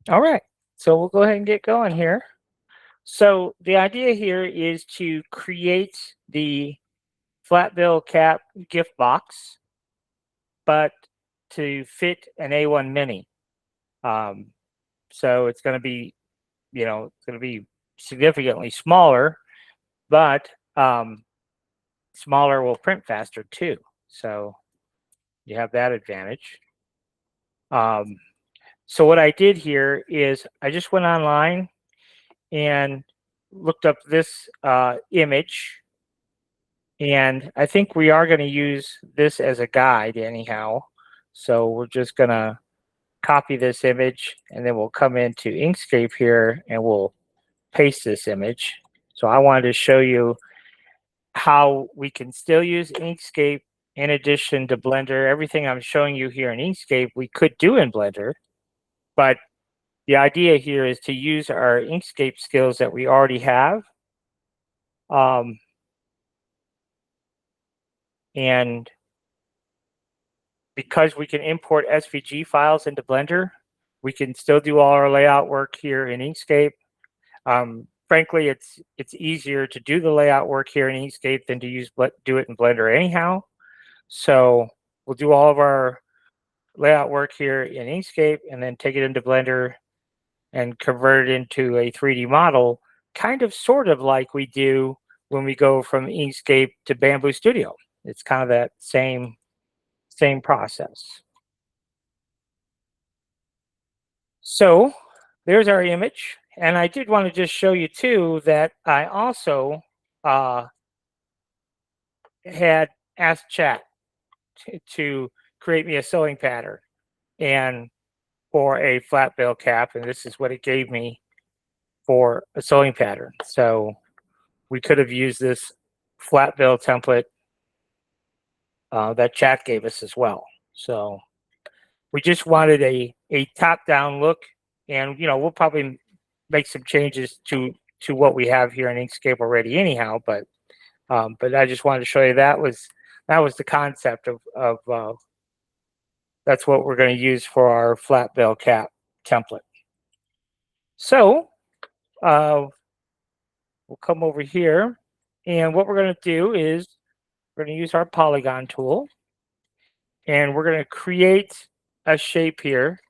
All right, so we'll go ahead and get going here. So the idea here is to create the flat bill cap gift box, but to fit an A1 Mini. Um, so it's going to be, it's going to be significantly smaller, but smaller will print faster too. So you have that advantage. Um, so what I did here is I just went online and looked up this image, and I think we are going to use this as a guide anyhow. So we're just going to copy this image, and then we'll come into Inkscape here and we'll paste this image. So I wanted to show you how we can still use Inkscape in addition to Blender. Everything I'm showing you here in Inkscape, we could do in Blender, but the idea here is to use our Inkscape skills that we already have. And because we can import SVG files into Blender, we can still do all our layout work here in Inkscape. Frankly, it's easier to do the layout work here in Inkscape than to do it in Blender anyhow. So we'll do all of our layout work here in Inkscape and then take it into Blender and convert it into a 3D model, kind of sort of like we do when we go from Inkscape to Bamboo Studio. It's kind of that same process. So there's our image. And I did want to just show you too that I also had asked chat to create me a sewing pattern and for a flat bill cap, and this is what it gave me for a sewing pattern. So we could have used this flat bill template that chat gave us as well. So we just wanted a top-down look, and we'll probably make some changes to what we have here in Inkscape already anyhow, but I just wanted to show you that was the concept of that's what we're going to use for our flat bill cap template. So we'll come over here, and what we're going to do is we're going to use our polygon tool, and we're going to create a shape here.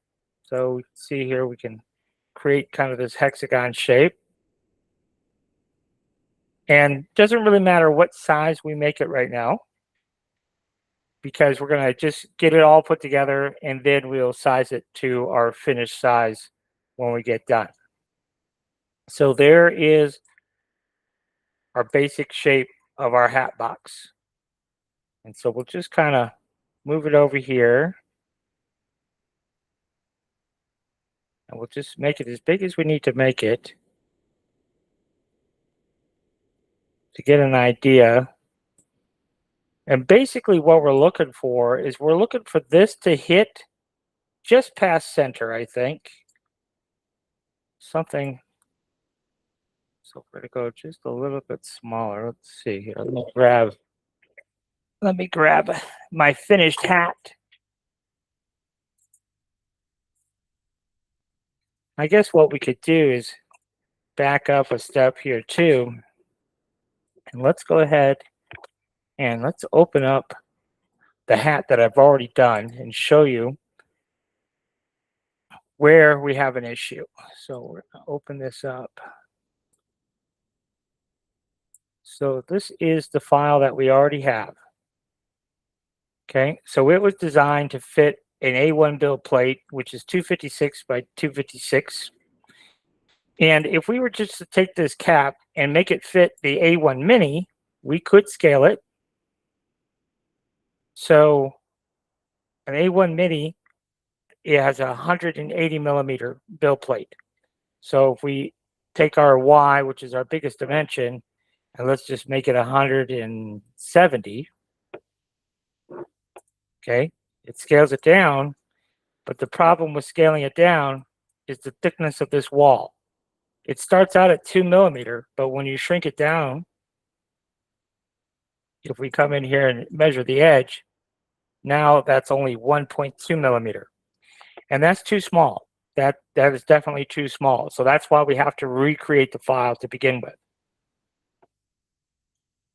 So see here, we can create kind of this hexagon shape. And doesn't really matter what size we make it right now, because we're going to just get it all put together and then we'll size it to our finished size when we get done. So there is our basic shape of our hat box. And so we'll just kind of move it over here. And we'll just make it as big as we need to make it to get an idea. And basically what we're looking for is we're looking for this to hit just past center, I think. Something. So we're going to go just a little bit smaller. Let's see here. Let me grab my finished hat. I guess what we could do is back up a step here too. And let's go ahead and let's open up the hat that I've already done and show you where we have an issue. So we're going to open this up. So this is the file that we already have. Okay, so it was designed to fit an A1 build plate, which is 256 by 256. And if we were just to take this cap and make it fit the A1 Mini, we could scale it. So an A1 Mini, it has a 180 millimeter build plate. So if we take our Y, which is our biggest dimension, and let's just make it 170, okay, it scales it down. But the problem with scaling it down is the thickness of this wall. It starts out at 2 millimeter, but when you shrink it down, if we come in here and measure the edge, now that's only 1.2 millimeter. And that's too small. that is definitely too small. So that's why we have to recreate the file to begin with.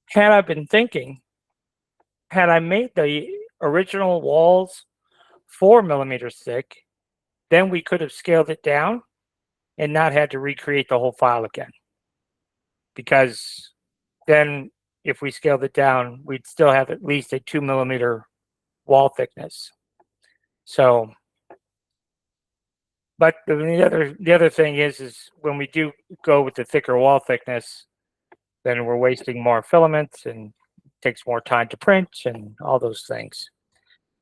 Had I been thinking, had I made the original walls 4 millimeters thick, then we could have scaled it down and not had to recreate the whole file again. Because then if we scaled it down, we'd still have at least a 2 millimeter wall thickness. So, but the other thing is when we do go with the thicker wall thickness, then we're wasting more filaments and takes more time to print and all those things.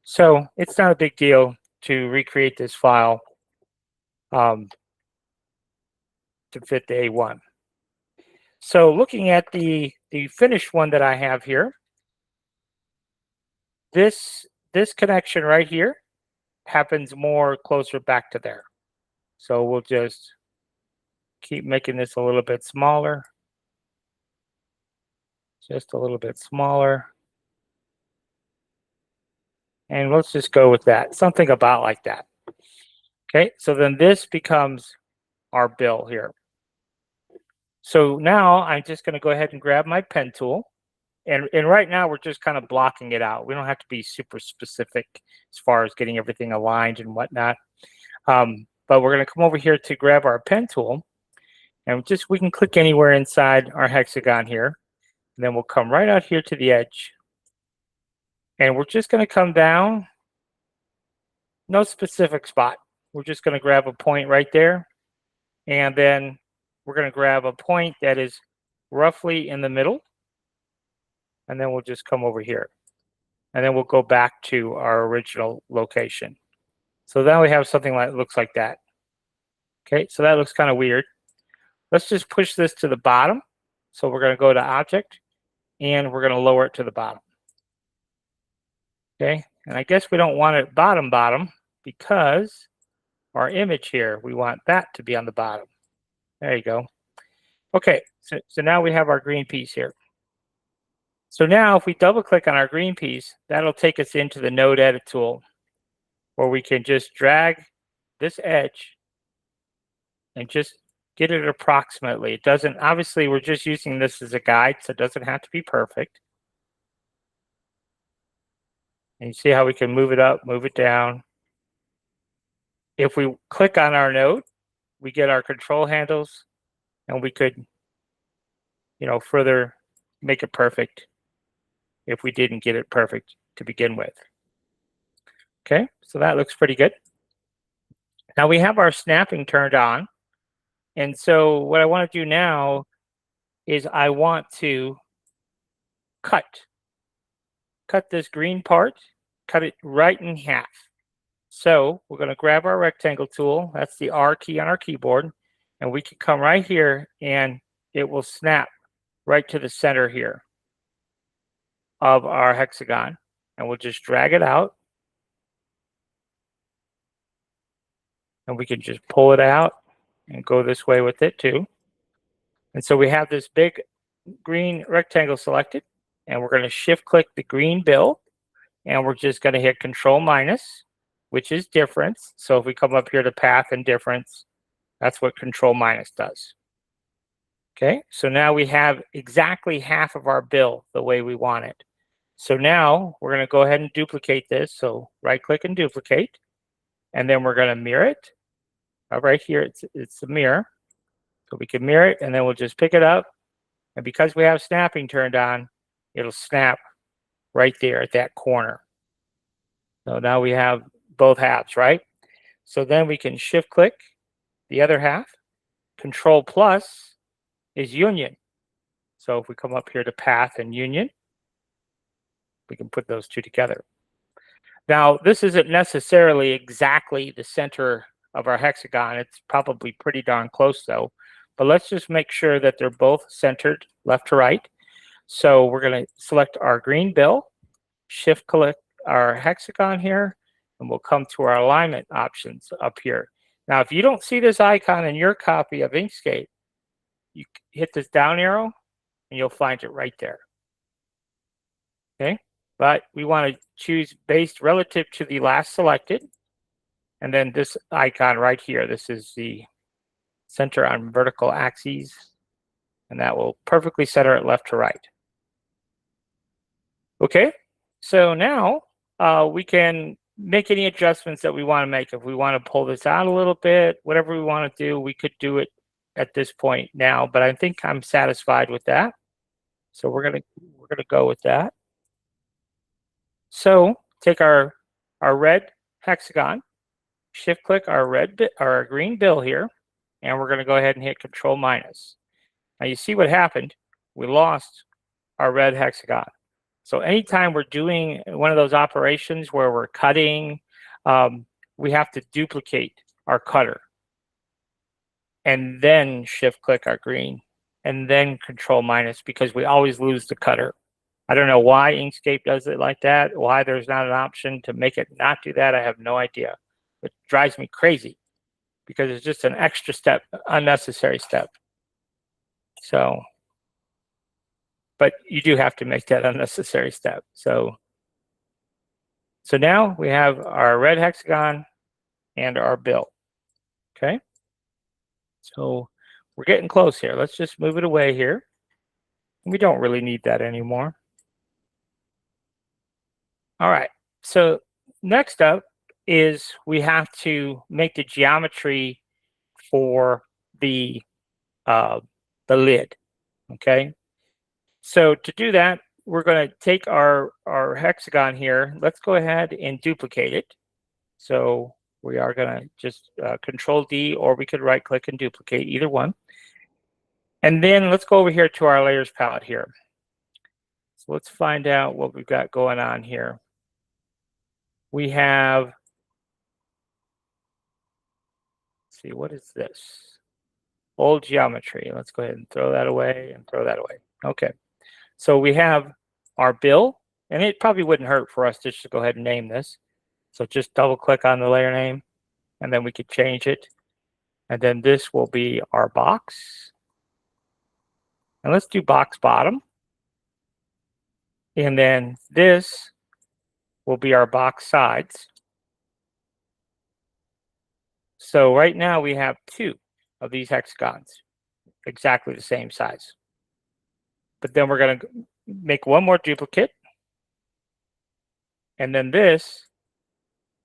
So it's not a big deal to recreate this file to fit the A1. So looking at the finished one that I have here, this connection right here happens more closer back to there. So we'll just keep making this a little bit smaller. Just a little bit smaller. And let's just go with that, something about like that. Okay, so then this becomes our bill here. So now I'm just going to go ahead and grab my pen tool. And right now we're just kind of blocking it out. We don't have to be super specific as far as getting everything aligned and whatnot. But we're going to come over here to grab our pen tool. And we can click anywhere inside our hexagon here. And then we'll come right out here to the edge. And we're just going to come down. No specific spot. We're just going to grab a point right there. And then we're going to grab a point that is roughly in the middle. And then we'll just come over here. And then we'll go back to our original location. So now we have something that looks like that. Okay, so that looks kind of weird. Let's just push this to the bottom. So we're going to go to Object, and we're going to lower it to the bottom. Okay, and I guess we don't want it bottom because our image here, we want that to be on the bottom. There you go. Okay, so now we have our green piece here. So now if we double click on our green piece, that'll take us into the node edit tool where we can just drag this edge and just get it approximately. It doesn't, obviously we're just using this as a guide, so it doesn't have to be perfect. And you see how we can move it up, move it down. If we click on our node, we get our control handles, and we could, further make it perfect if we didn't get it perfect to begin with. Okay, so that looks pretty good. Now we have our snapping turned on. And so what I want to do now is I want to cut this green part, cut it right in half. So we're going to grab our rectangle tool. That's the R key on our keyboard. And we can come right here and it will snap right to the center here of our hexagon. And we'll just drag it out. And we can just pull it out and go this way with it too. And so we have this big green rectangle selected. And we're going to shift click the green bill. And we're just going to hit Control minus, which is difference. So if we come up here to path and difference, that's what Control minus does. Okay, so now we have exactly half of our bill the way we want it. So now we're going to go ahead and duplicate this. So right click and duplicate. And then we're going to mirror it. Right here, it's a mirror. So we can mirror it, and then we'll just pick it up. And because we have snapping turned on, it'll snap right there at that corner. So now we have both halves, right? So then we can shift click the other half. Control plus is union. So if we come up here to path and union, we can put those two together. Now, this isn't necessarily exactly the center of our hexagon. It's probably pretty darn close though. But let's just make sure that they're both centered left to right. So we're going to select our green bill, shift click our hexagon here, and we'll come to our alignment options up here. Now, if you don't see this icon in your copy of Inkscape, you hit this down arrow and you'll find it right there. Okay, but we want to choose based relative to the last selected. And then this icon right here, this is the center on vertical axes, and that will perfectly center it left to right. Okay, so now we can make any adjustments that we want to make. If we want to pull this out a little bit, whatever we want to do, we could do it at this point now, but I think I'm satisfied with that. So we're gonna go with that. So take our red hexagon, shift click our green bill here, and we're going to go ahead and hit Control minus. Now you see what happened. We lost our red hexagon. So anytime we're doing one of those operations where we're cutting, we have to duplicate our cutter and then shift click our green and then Control minus, because we always lose the cutter. I don't know why Inkscape does it like that, why there's not an option to make it not do that. I have no idea. It drives me crazy because it's just an extra step, unnecessary step. So, but you do have to make that unnecessary step. So now we have our red hexagon and our bill. Okay. So we're getting close here. Let's just move it away here. We don't really need that anymore. All right. So next up is we have to make the geometry for the lid. Okay. So to do that, we're going to take our hexagon here. Let's go ahead and duplicate it. So we are going to just Control D, or we could right click and duplicate, either one. And then let's go over here to our layers palette here. So let's find out what we've got going on here. We have, let's see, what is this? Old geometry. Let's go ahead and throw that away and throw that away. Okay. So we have our bill, and it probably wouldn't hurt for us to just go ahead and name this. So just double click on the layer name, and then we could change it. And then this will be our box. And let's do box bottom. And then this will be our box sides. So right now we have 2 of these hexagons, exactly the same size. But then we're going to make one more duplicate. And then this,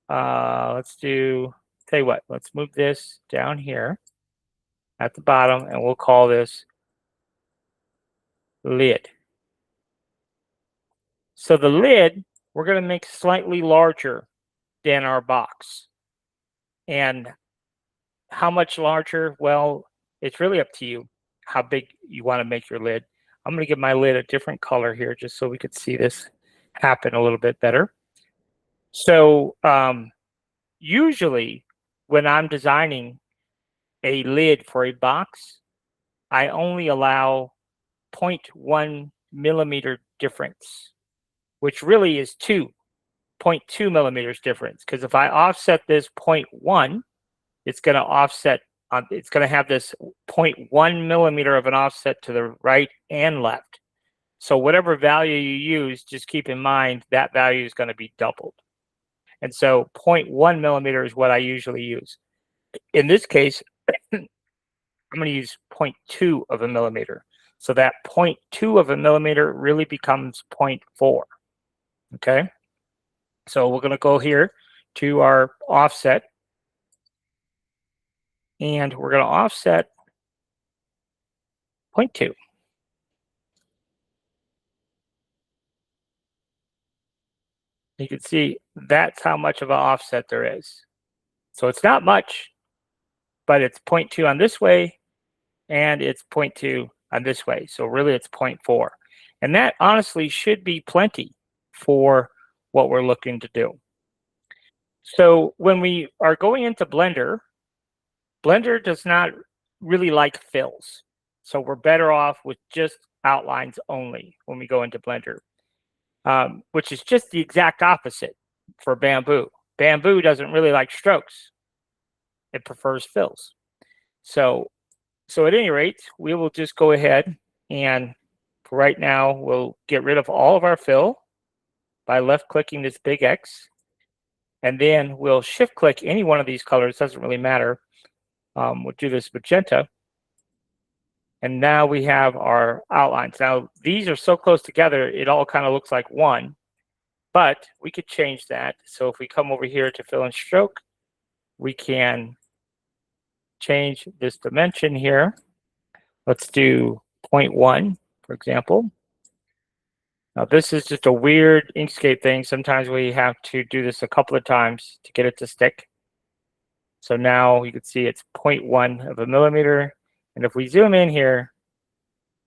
let's tell you what, let's move this down here at the bottom, and we'll call this lid. So the lid, we're going to make slightly larger than our box. And how much larger? Well, it's really up to you how big you want to make your lid. I'm going to give my lid a different color here just so we could see this happen a little bit better. So usually when I'm designing a lid for a box, I only allow 0.1 millimeter difference, which really is 0.2 millimeters difference. Because if I offset this 0.1, it's going to offset, it's going to have this 0.1 millimeter of an offset to the right and left. So whatever value you use, just keep in mind that value is going to be doubled. And so 0.1 millimeter is what I usually use. In this case, I'm going to use 0.2 of a millimeter. So that 0.2 of a millimeter really becomes 0.4. Okay. So we're going to go here to our offset. And we're going to offset 0.2. You can see that's how much of an offset there is. So it's not much, but it's 0.2 on this way, and it's 0.2 on this way. So really it's 0.4. And that honestly should be plenty for what we're looking to do. So when we are going into Blender, Blender does not really like fills. So we're better off with just outlines only when we go into Blender, which is just the exact opposite for Bamboo. Bamboo doesn't really like strokes. It prefers fills. So at any rate, we will just go ahead and for right now, we'll get rid of all of our fill by left clicking this big X. And then we'll shift click any one of these colors, doesn't really matter. We'll do this magenta. And now we have our outlines. Now these are so close together, it all kind of looks like one, but we could change that. So if we come over here to fill and stroke, we can change this dimension here. Let's do 0.1, for example. Now this is just a weird Inkscape thing. Sometimes we have to do this a couple of times to get it to stick. So now you can see it's 0.1 of a millimeter. And if we zoom in here,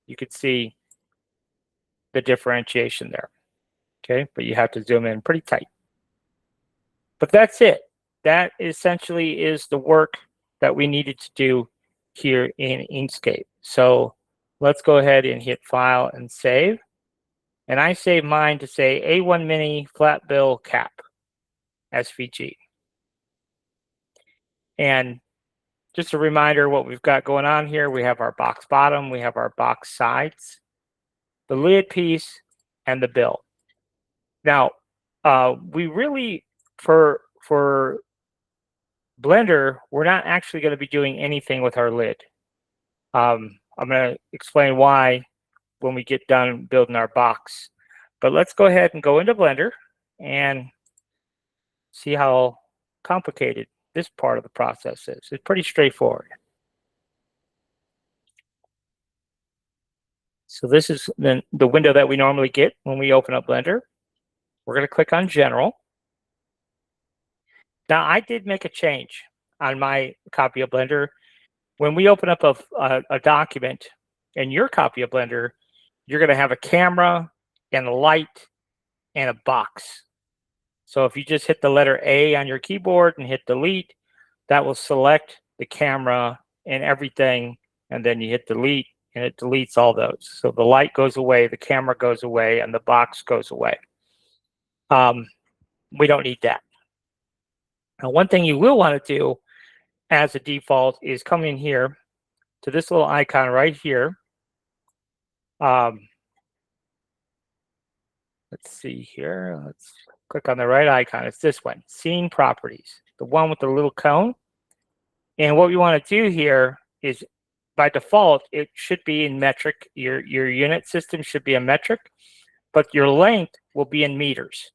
you can see the differentiation there. Okay, but you have to zoom in pretty tight. But that's it. That essentially is the work that we needed to do here in Inkscape. So let's go ahead and hit File and Save. And I saved mine to say A1 Mini Flat Bill Cap SVG. And just a reminder what we've got going on here. We have our box bottom, we have our box sides, the lid piece, and the bill. Now, we really, for Blender, we're not actually going to be doing anything with our lid. I'm going to explain why when we get done building our box. But let's go ahead and go into Blender and see how complicated this part of the process is. It's pretty straightforward. So this is the window that we normally get when we open up Blender. We're going to click on General. Now, I did make a change on my copy of Blender. When we open up a document in your copy of Blender, you're going to have a camera and a light and a box. So if you just hit the letter A on your keyboard and hit delete, that will select the camera and everything, and then you hit delete and it deletes all those. So the light goes away, the camera goes away, and the box goes away. We don't need that. Now, one thing you will want to do as a default is come in here to this little icon right here. Let's see here. Let's click on the right icon. It's this one, Scene Properties, the one with the little cone. And what we want to do here is, by default, it should be in metric. Your unit system should be a metric, but your length will be in meters.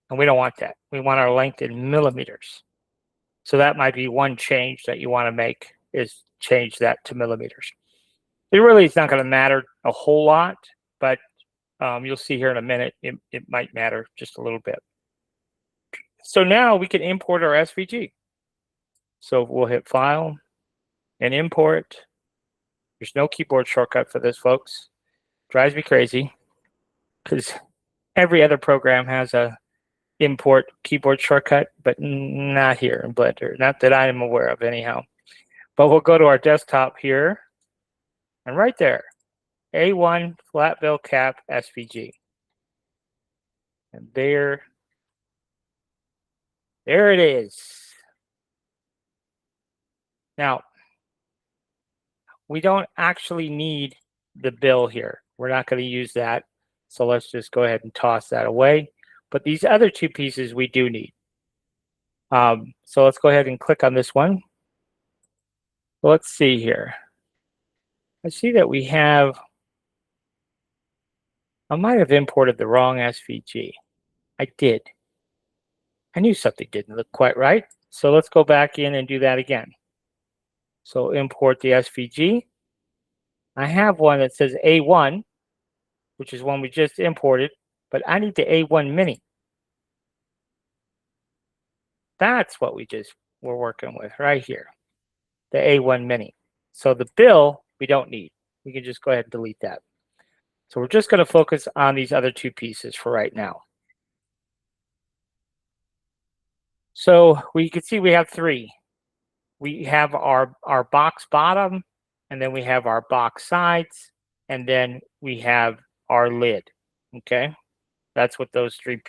And we don't want that. We want our length in millimeters. So that might be one change that you want to make, is change that to millimeters. It really is not going to matter a whole lot, but you'll see here in a minute, it might matter just a little bit. So now we can import our SVG. So we'll hit File and Import. There's no keyboard shortcut for this, folks. Drives me crazy because every other program has a import keyboard shortcut, but not here in Blender. Not that I am aware of anyhow. But we'll go to our desktop here, and right there, A1 Flat Bill Cap SVG. And there it is. Now, we don't actually need the bill here. We're not going to use that. So let's just go ahead and toss that away. But these other two pieces we do need. So let's go ahead and click on this one. Let's see here. I see that we have, I might have imported the wrong SVG. I did. I knew something didn't look quite right. So let's go back in and do that again. So import the SVG. I have one that says A1, which is one we just imported, but I need the A1 Mini. That's what we just were working with right here, the A1 Mini. So the bill we don't need. We can just go ahead and delete that. So we're just going to focus on these other two pieces for right now. So we can see we have three. We have our box bottom, and then we have our box sides, and then we have our lid. Okay, that's what those three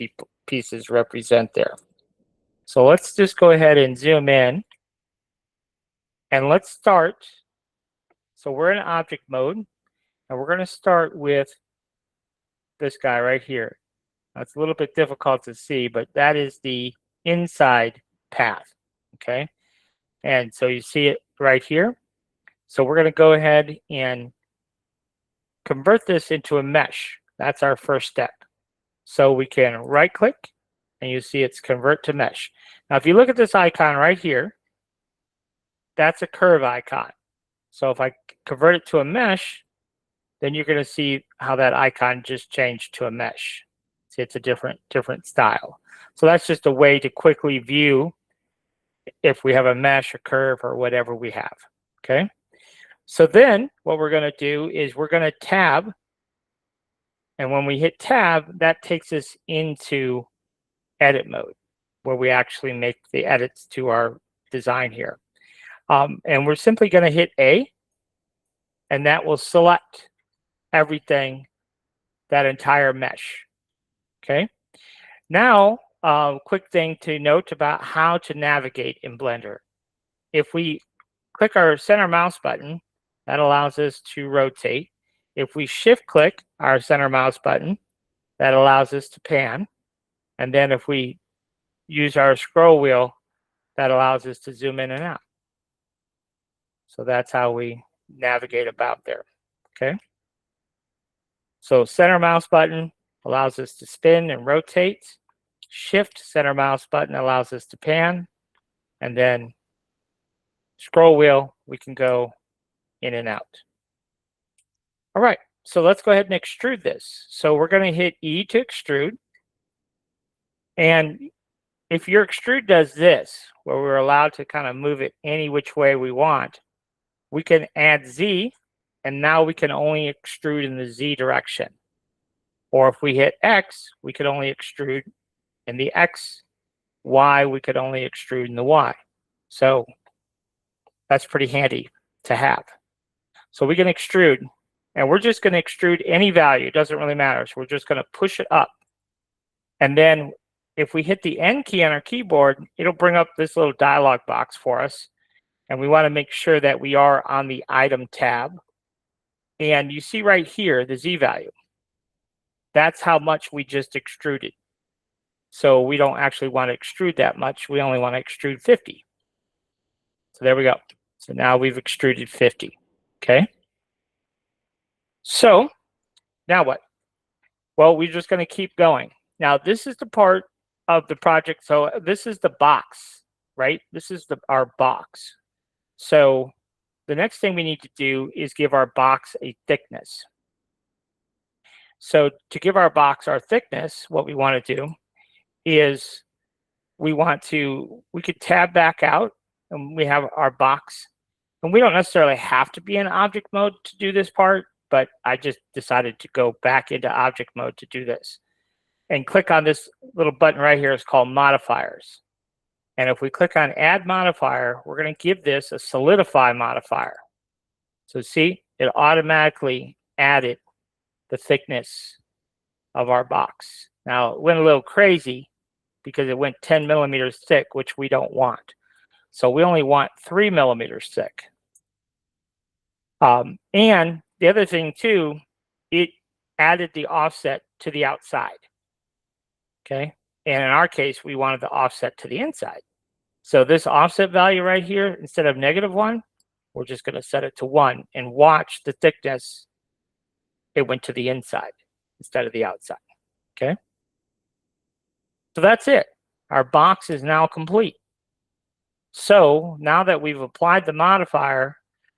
pieces represent there. So let's just go ahead and zoom in, and let's start. So we're in object mode, and we're going to start with this guy right here. Now, it's a little bit difficult to see, but that is the inside path, okay? And so you see it right here. So we're going to go ahead and convert this into a mesh. That's our first step. So we can right click and you see it's convert to mesh. Now, if you look at this icon right here, that's a curve icon. So if I convert it to a mesh, then you're going to see how that icon just changed to a mesh. See, it's a different style. So that's just a way to quickly view if we have a mesh, a curve, or whatever we have, okay? So then what we're going to do is we're going to tab. And when we hit tab, that takes us into edit mode, where we actually make the edits to our design here. And we're simply going to hit A, and that will select everything, that entire mesh, okay? Now, quick thing to note about how to navigate in Blender. If we click our center mouse button, that allows us to rotate. If we shift click our center mouse button, that allows us to pan. And then if we use our scroll wheel, that allows us to zoom in and out. So that's how we navigate about there, okay? So center mouse button allows us to spin and rotate. Shift center mouse button allows us to pan. And then scroll wheel, we can go in and out. All right, so let's go ahead and extrude this. So we're going to hit E to extrude. And if your extrude does this, where we're allowed to kind of move it any which way we want, we can add Z, and now we can only extrude in the Z direction. Or if we hit X, we could only extrude in the X. Y, we could only extrude in the Y. So that's pretty handy to have. So we can extrude, and we're just going to extrude any value. It doesn't really matter. So we're just going to push it up. And then if we hit the N key on our keyboard, it'll bring up this little dialog box for us. And we want to make sure that we are on the item tab. And you see right here, the Z value. That's how much we just extruded. So we don't actually want to extrude that much. We only want to extrude 50. So there we go. So now we've extruded 50, okay? So now what? Well, we're just going to keep going. Now, this is the part of the project. So this is the box, right? This is our box. So the next thing we need to do is give our box a thickness. So to give our box our thickness, what we want to do is we could tab back out, and we have our box. And we don't necessarily have to be in object mode to do this part, but I just decided to go back into object mode to do this. And click on this little button right here. It's called modifiers. And if we click on add modifier, we're going to give this a solidify modifier. So see, it automatically added the thickness of our box. Now, it went a little crazy because it went 10 millimeters thick, which we don't want. So we only want 3 millimeters thick. And the other thing too, it added the offset to the outside. Okay. And in our case, we wanted the offset to the inside. So this offset value right here, instead of -1, we're just going to set it to 1 and watch the thickness. It went to the inside instead of the outside. Okay. So that's it. Our box is now complete. So now that we've applied the modifier,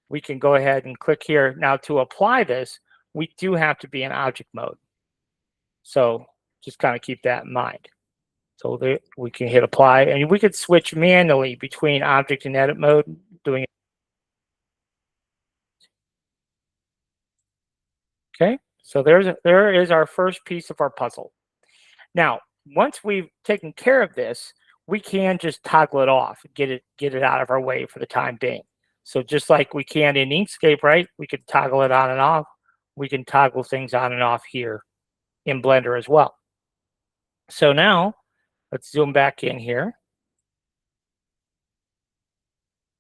we can go ahead and click here. Now to apply this, we do have to be in object mode. So just kind of keep that in mind. So there, we can hit apply, and we could switch manually between object and edit mode, doing it. Okay, so there is our first piece of our puzzle. Now, once we've taken care of this, we can just toggle it off, get it out of our way for the time being. So just like we can in Inkscape, right? We could toggle it on and off. We can toggle things on and off here in Blender as well. So now let's zoom back in here.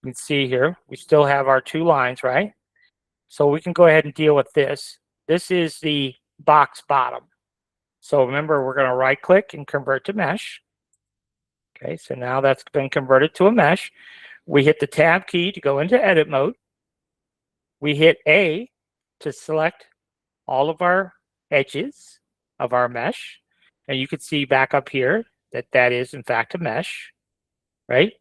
You can see here, we still have our 2 lines, right? So we can go ahead and deal with this. This is the box bottom. So remember, we're going to right click and convert to mesh. Okay, so now that's been converted to a mesh. We hit the tab key to go into edit mode. We hit A to select all of our edges of our mesh. And you can see back up here that that is in fact a mesh, right?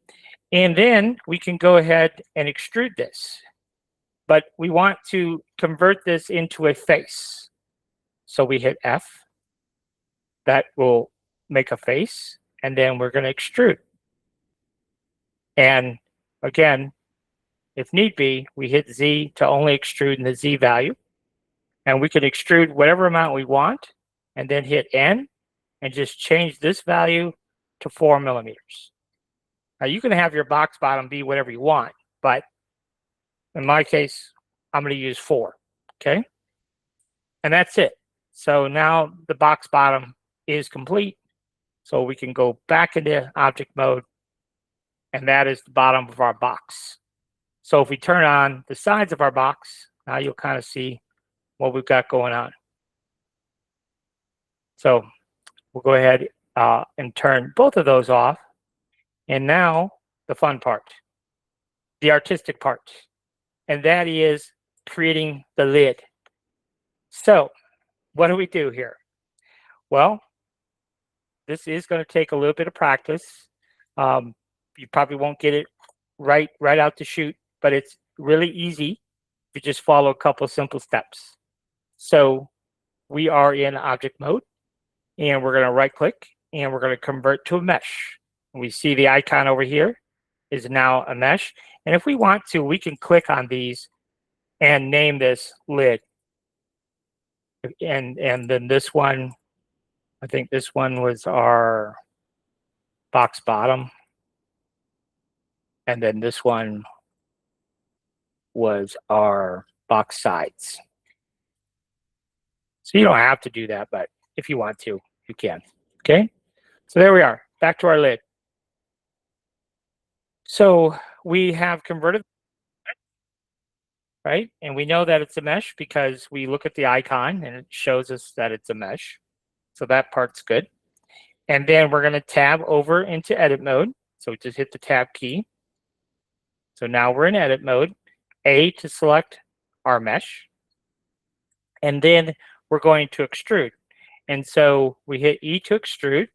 And then we can go ahead and extrude this. But we want to convert this into a face. So we hit F. That will make a face. And then we're going to extrude. And again, if need be, we hit Z to only extrude in the Z value. And we can extrude whatever amount we want and then hit N and just change this value to 4 millimeters. Now you can have your box bottom be whatever you want, but in my case, I'm going to use 4, okay? And that's it. So now the box bottom is complete. So we can go back into object mode, and that is the bottom of our box. So if we turn on the sides of our box, now you'll kind of see what we've got going on. So we'll go ahead and turn both of those off. And now the fun part, the artistic part, and that is creating the lid. So what do we do here? Well, this is going to take a little bit of practice. You probably won't get it right out the chute, but it's really easy if you just follow a couple simple steps. So we are in object mode, and we're going to right click, and we're going to convert to a mesh. We see the icon over here is now a mesh. And if we want to, we can click on these and name this lid. And then this one, I think this one was our box bottom. And then this one was our box sides. So you don't have to do that, but if you want to, you can. Okay, so there we are, back to our lid. So we have converted, right? And we know that it's a mesh because we look at the icon and it shows us that it's a mesh. So that part's good. And then we're going to tab over into edit mode. So just hit the tab key. So now we're in edit mode. A to select our mesh. And then we're going to extrude. And so we hit E to extrude.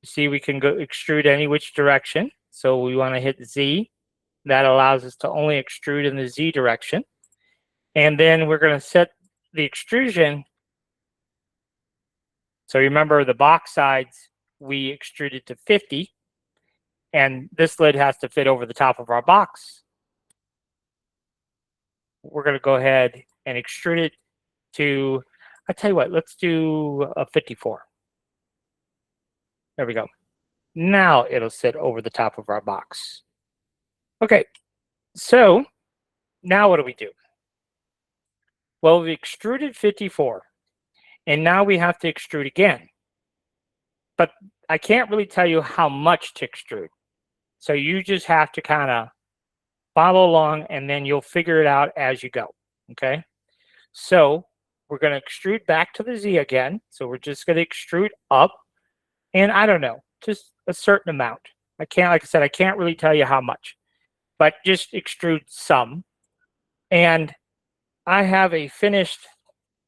You see, we can go extrude any which direction. So we want to hit Z. That allows us to only extrude in the Z direction. And then we're going to set the extrusion. So remember the box sides, we extruded to 50. And this lid has to fit over the top of our box. We're going to go ahead and extrude it to, I tell you what, let's do a 54. There we go. Now it'll sit over the top of our box. Okay, so now what do we do? Well, we extruded 54, and now we have to extrude again. But I can't really tell you how much to extrude. So you just have to kind of follow along, and then you'll figure it out as you go, okay? So we're going to extrude back to the Z again. So we're just going to extrude up, and I don't know, just a certain amount. I can't, like I said, I can't really tell you how much, but just extrude some. And I have a finished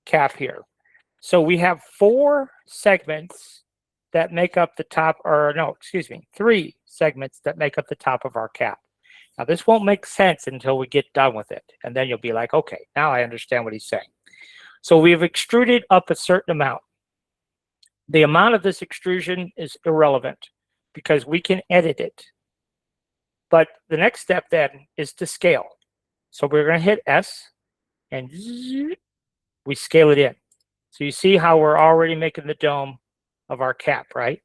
cap here. So we have 4 segments that make up the top, or no, excuse me, 3 segments that make up the top of our cap. Now this won't make sense until we get done with it. And then you'll be like, okay, now I understand what he's saying. So we've extruded up a certain amount. The amount of this extrusion is irrelevant because we can edit it. But the next step then is to scale. So we're going to hit S and we scale it in. So you see how we're already making the dome of our cap, right?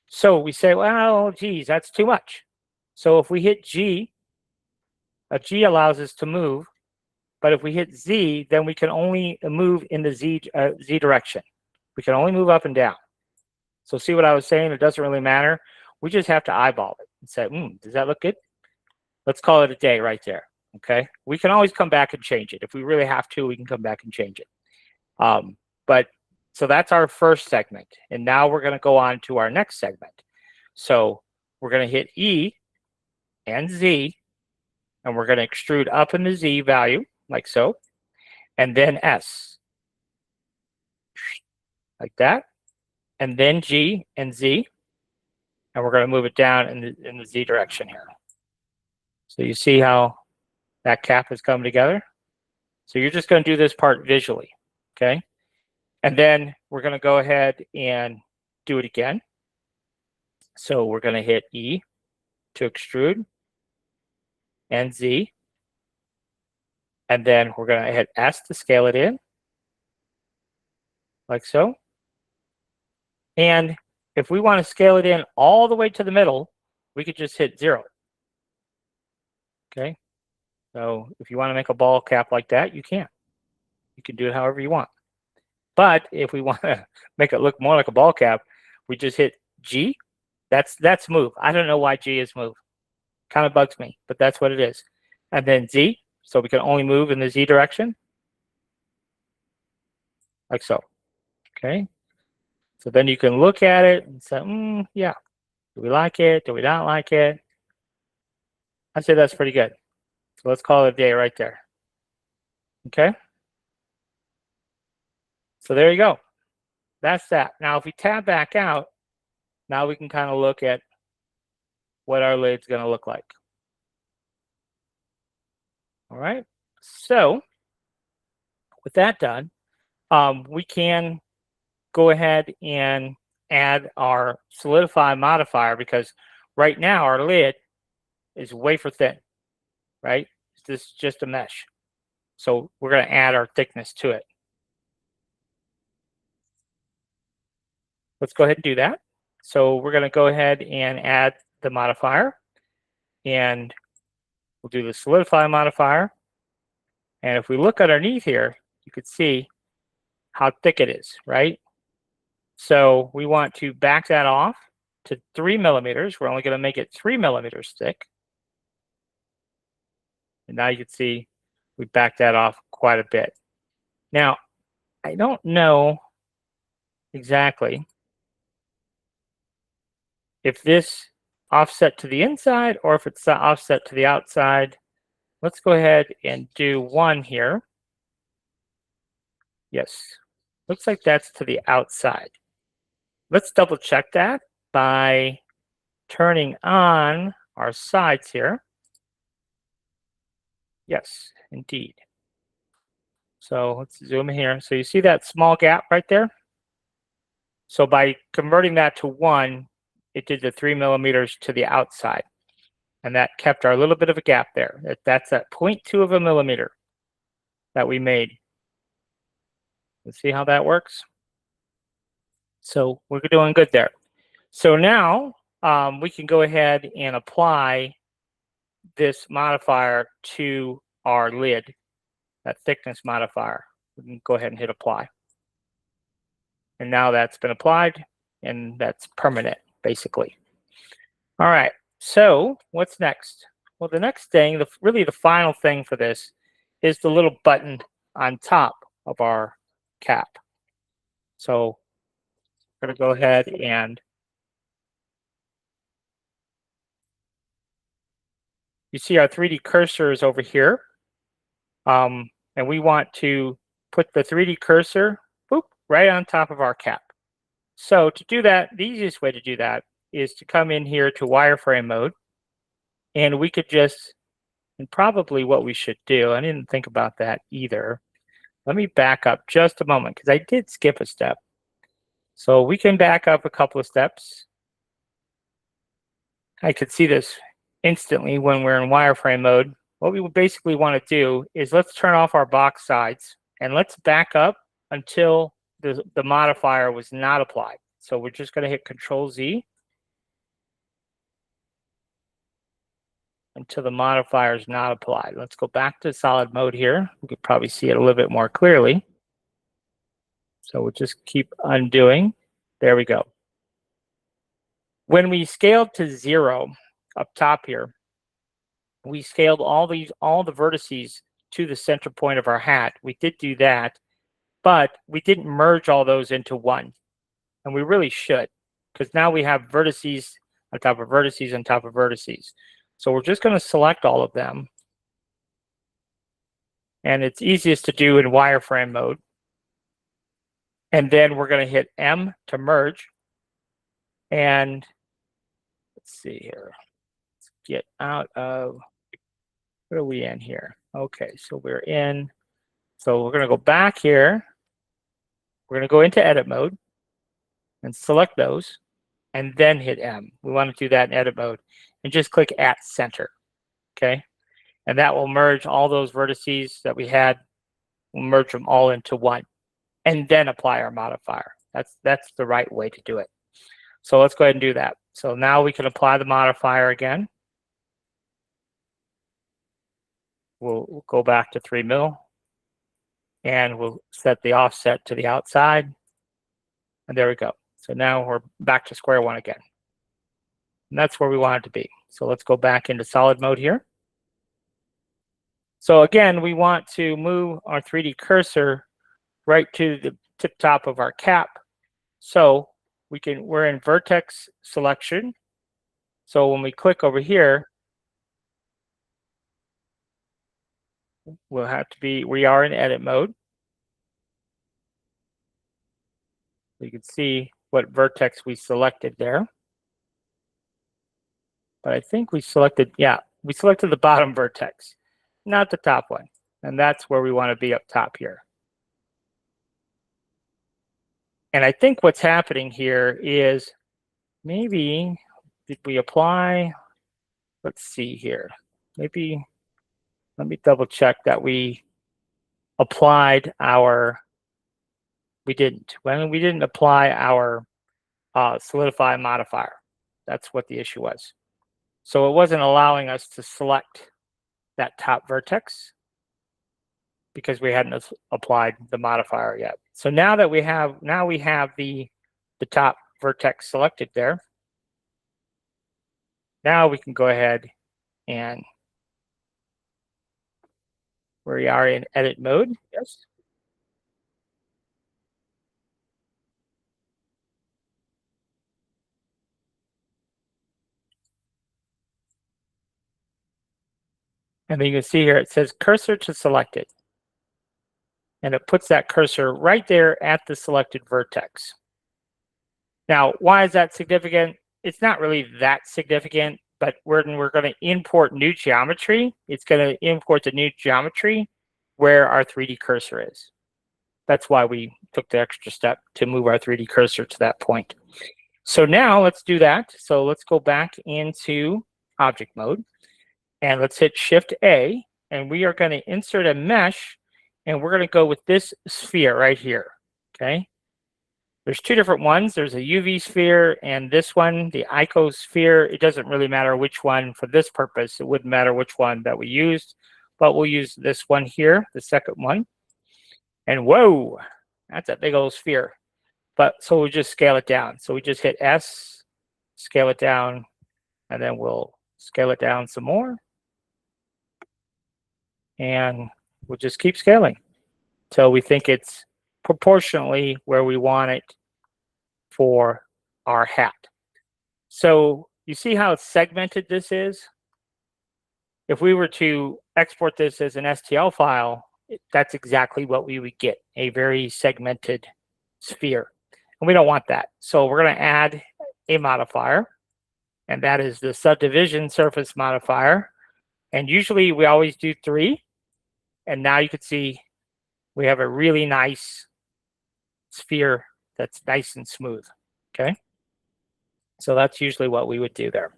So we say, well, geez, that's too much. So if we hit G, a G allows us to move. But if we hit Z, then we can only move in the Z direction. We can only move up and down. So see what I was saying? It doesn't really matter. We just have to eyeball it and say, does that look good? Let's call it a day right there, okay? We can always come back and change it. If we really have to, we can come back and change it. So that's our first segment. And now we're going to go on to our next segment. So we're going to hit E and Z, and we're going to extrude up in the Z value, like so, and then S, like that, and then G and Z, and we're going to move it down in the Z direction here. So you see how that cap has come together? So you're just going to do this part visually, okay? And then we're going to go ahead and do it again. So we're going to hit E to extrude and Z. And then we're going to hit S to scale it in, like so. And if we want to scale it in all the way to the middle, we could just hit 0. Okay? So if you want to make a ball cap like that, you can. You can do it however you want. But if we want to make it look more like a ball cap, we just hit G. That's move. I don't know why G is move. Kind of bugs me, but that's what it is. And then Z, so we can only move in the Z direction, like so. Okay? So then you can look at it and say, yeah, do we like it? Do we not like it? I'd say that's pretty good. So let's call it a day right there. Okay? So there you go. That's that. Now, if we tab back out, now we can kind of look at what our lid's going to look like. All right. So with that done, we can go ahead and add our solidify modifier, because right now our lid is wafer thin, right? This is just a mesh. So we're going to add our thickness to it. Let's go ahead and do that. So we're going to go ahead and add the modifier, and we'll do the solidify modifier. And if we look underneath here, you can see how thick it is, right? So we want to back that off to 3 millimeters. We're only going to make it 3 millimeters thick. And now you can see we backed that off quite a bit. Now, I don't know exactly if this offset to the inside or if it's offset to the outside. Let's go ahead and do 1 here. Yes, looks like that's to the outside. Let's double check that by turning on our sides here. Yes, indeed. So let's zoom in here. So you see that small gap right there? So by converting that to 1, it did the 3 millimeters to the outside. And that kept our little bit of a gap there. That's at 0.2 of a millimeter that we made. Let's see how that works. So we're doing good there. So now we can go ahead and apply this modifier to our lid, that thickness modifier. We can go ahead and hit apply. And now that's been applied, and that's permanent, basically. All right, so what's next? Well, the next thing, really the final thing for this, is the little button on top of our cap. So I'm going to go ahead and you see our 3D cursor is over here. And we want to put the 3D cursor right on top of our cap. So to do that, the easiest way to do that is to come in here to wireframe mode. And we could just, and probably what we should do, I didn't think about that either. Let me back up just a moment, because I did skip a step. So we can back up a couple of steps. I could see this instantly when we're in wireframe mode. What we would basically want to do is let's turn off our box sides, and let's back up until the modifier was not applied. So we're just going to hit Control-Z until the modifier is not applied. Let's go back to solid mode here. We could probably see it a little bit more clearly. So we'll just keep undoing. There we go. When we scaled to 0 up top here, we scaled all the vertices to the center point of our hat. We did do that, but we didn't merge all those into one. And we really should, because now we have vertices on top of vertices on top of vertices. So we're just going to select all of them. And it's easiest to do in wireframe mode. And then we're going to hit M to merge. And let's see here. Let's get out of, where are we in here? Okay, so we're in. So we're going to go back here. We're going to go into edit mode and select those and then hit M. We want to do that in edit mode and just click at center. Okay. And that will merge all those vertices that we had. We'll merge them all into one and then apply our modifier. That's the right way to do it. So let's go ahead and do that. So now we can apply the modifier again. We'll go back to 3 mil and we'll set the offset to the outside. And there we go. So now we're back to square one again. And that's where we want it to be. So let's go back into solid mode here. So again, we want to move our 3D cursor right to the tip top of our cap. So we're in vertex selection. So when we click over here, we are in edit mode. You can see what vertex we selected there. But I think we selected the bottom vertex, not the top one. And that's where we want to be up top here. And I think what's happening here is maybe, did we apply? Let's see here. Maybe, let me double check that we applied our, we didn't. When we didn't apply our solidify modifier. That's what the issue was. So it wasn't allowing us to select that top vertex because we hadn't applied the modifier yet. So now that we have the top vertex selected there, now we can go ahead and we are in edit mode. Yes. And then you can see here, it says cursor to selected. And it puts that cursor right there at the selected vertex. Now, why is that significant? It's not really that significant, but when we're going to import new geometry, it's going to import the new geometry where our 3D cursor is. That's why we took the extra step to move our 3D cursor to that point. So now let's do that. So let's go back into object mode and let's hit Shift A, and we are going to insert a mesh, and we're going to go with this sphere right here. Okay. There's two different ones. There's a UV sphere and this one, the icosphere. It doesn't really matter which one for this purpose. It wouldn't matter which one that we used, but we'll use this one here, the second one. And whoa, that's a big old sphere. But so we'll just scale it down. So we just hit S, scale it down, and then we'll scale it down some more. And we'll just keep scaling till we think it's proportionally where we want it for our hat. So you see how segmented this is? If we were to export this as an STL file, that's exactly what we would get, a very segmented sphere. And we don't want that. So we're going to add a modifier, and that is the subdivision surface modifier. And usually we always do 3. And now you can see we have a really nice sphere that's nice and smooth. Okay. So that's usually what we would do there.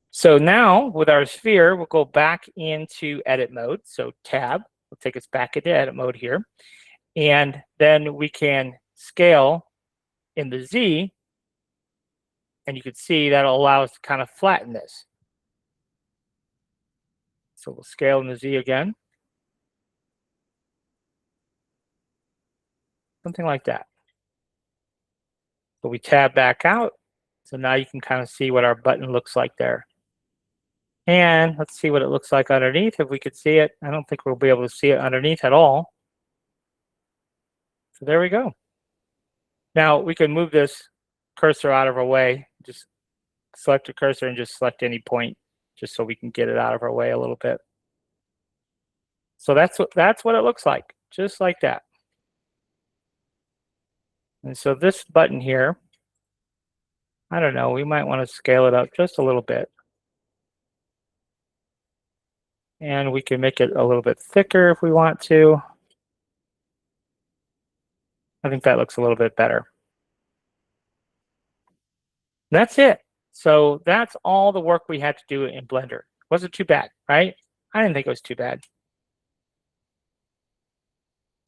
So now with our sphere, we'll go back into edit mode. So tab will take us back into edit mode here. And then we can scale in the Z. And you can see that'll allow us to kind of flatten this. So we'll scale in the Z again. Something like that. So we tab back out. So now you can kind of see what our button looks like there. And let's see what it looks like underneath. If we could see it, I don't think we'll be able to see it underneath at all. So there we go. Now we can move this cursor out of our way. Just select a cursor and just select any point, just so we can get it out of our way a little bit. So that's what it looks like, just like that. And so this button here, I don't know, we might want to scale it up just a little bit. And we can make it a little bit thicker if we want to. I think that looks a little bit better. That's it. So that's all the work we had to do in Blender. Wasn't too bad, right? I didn't think it was too bad.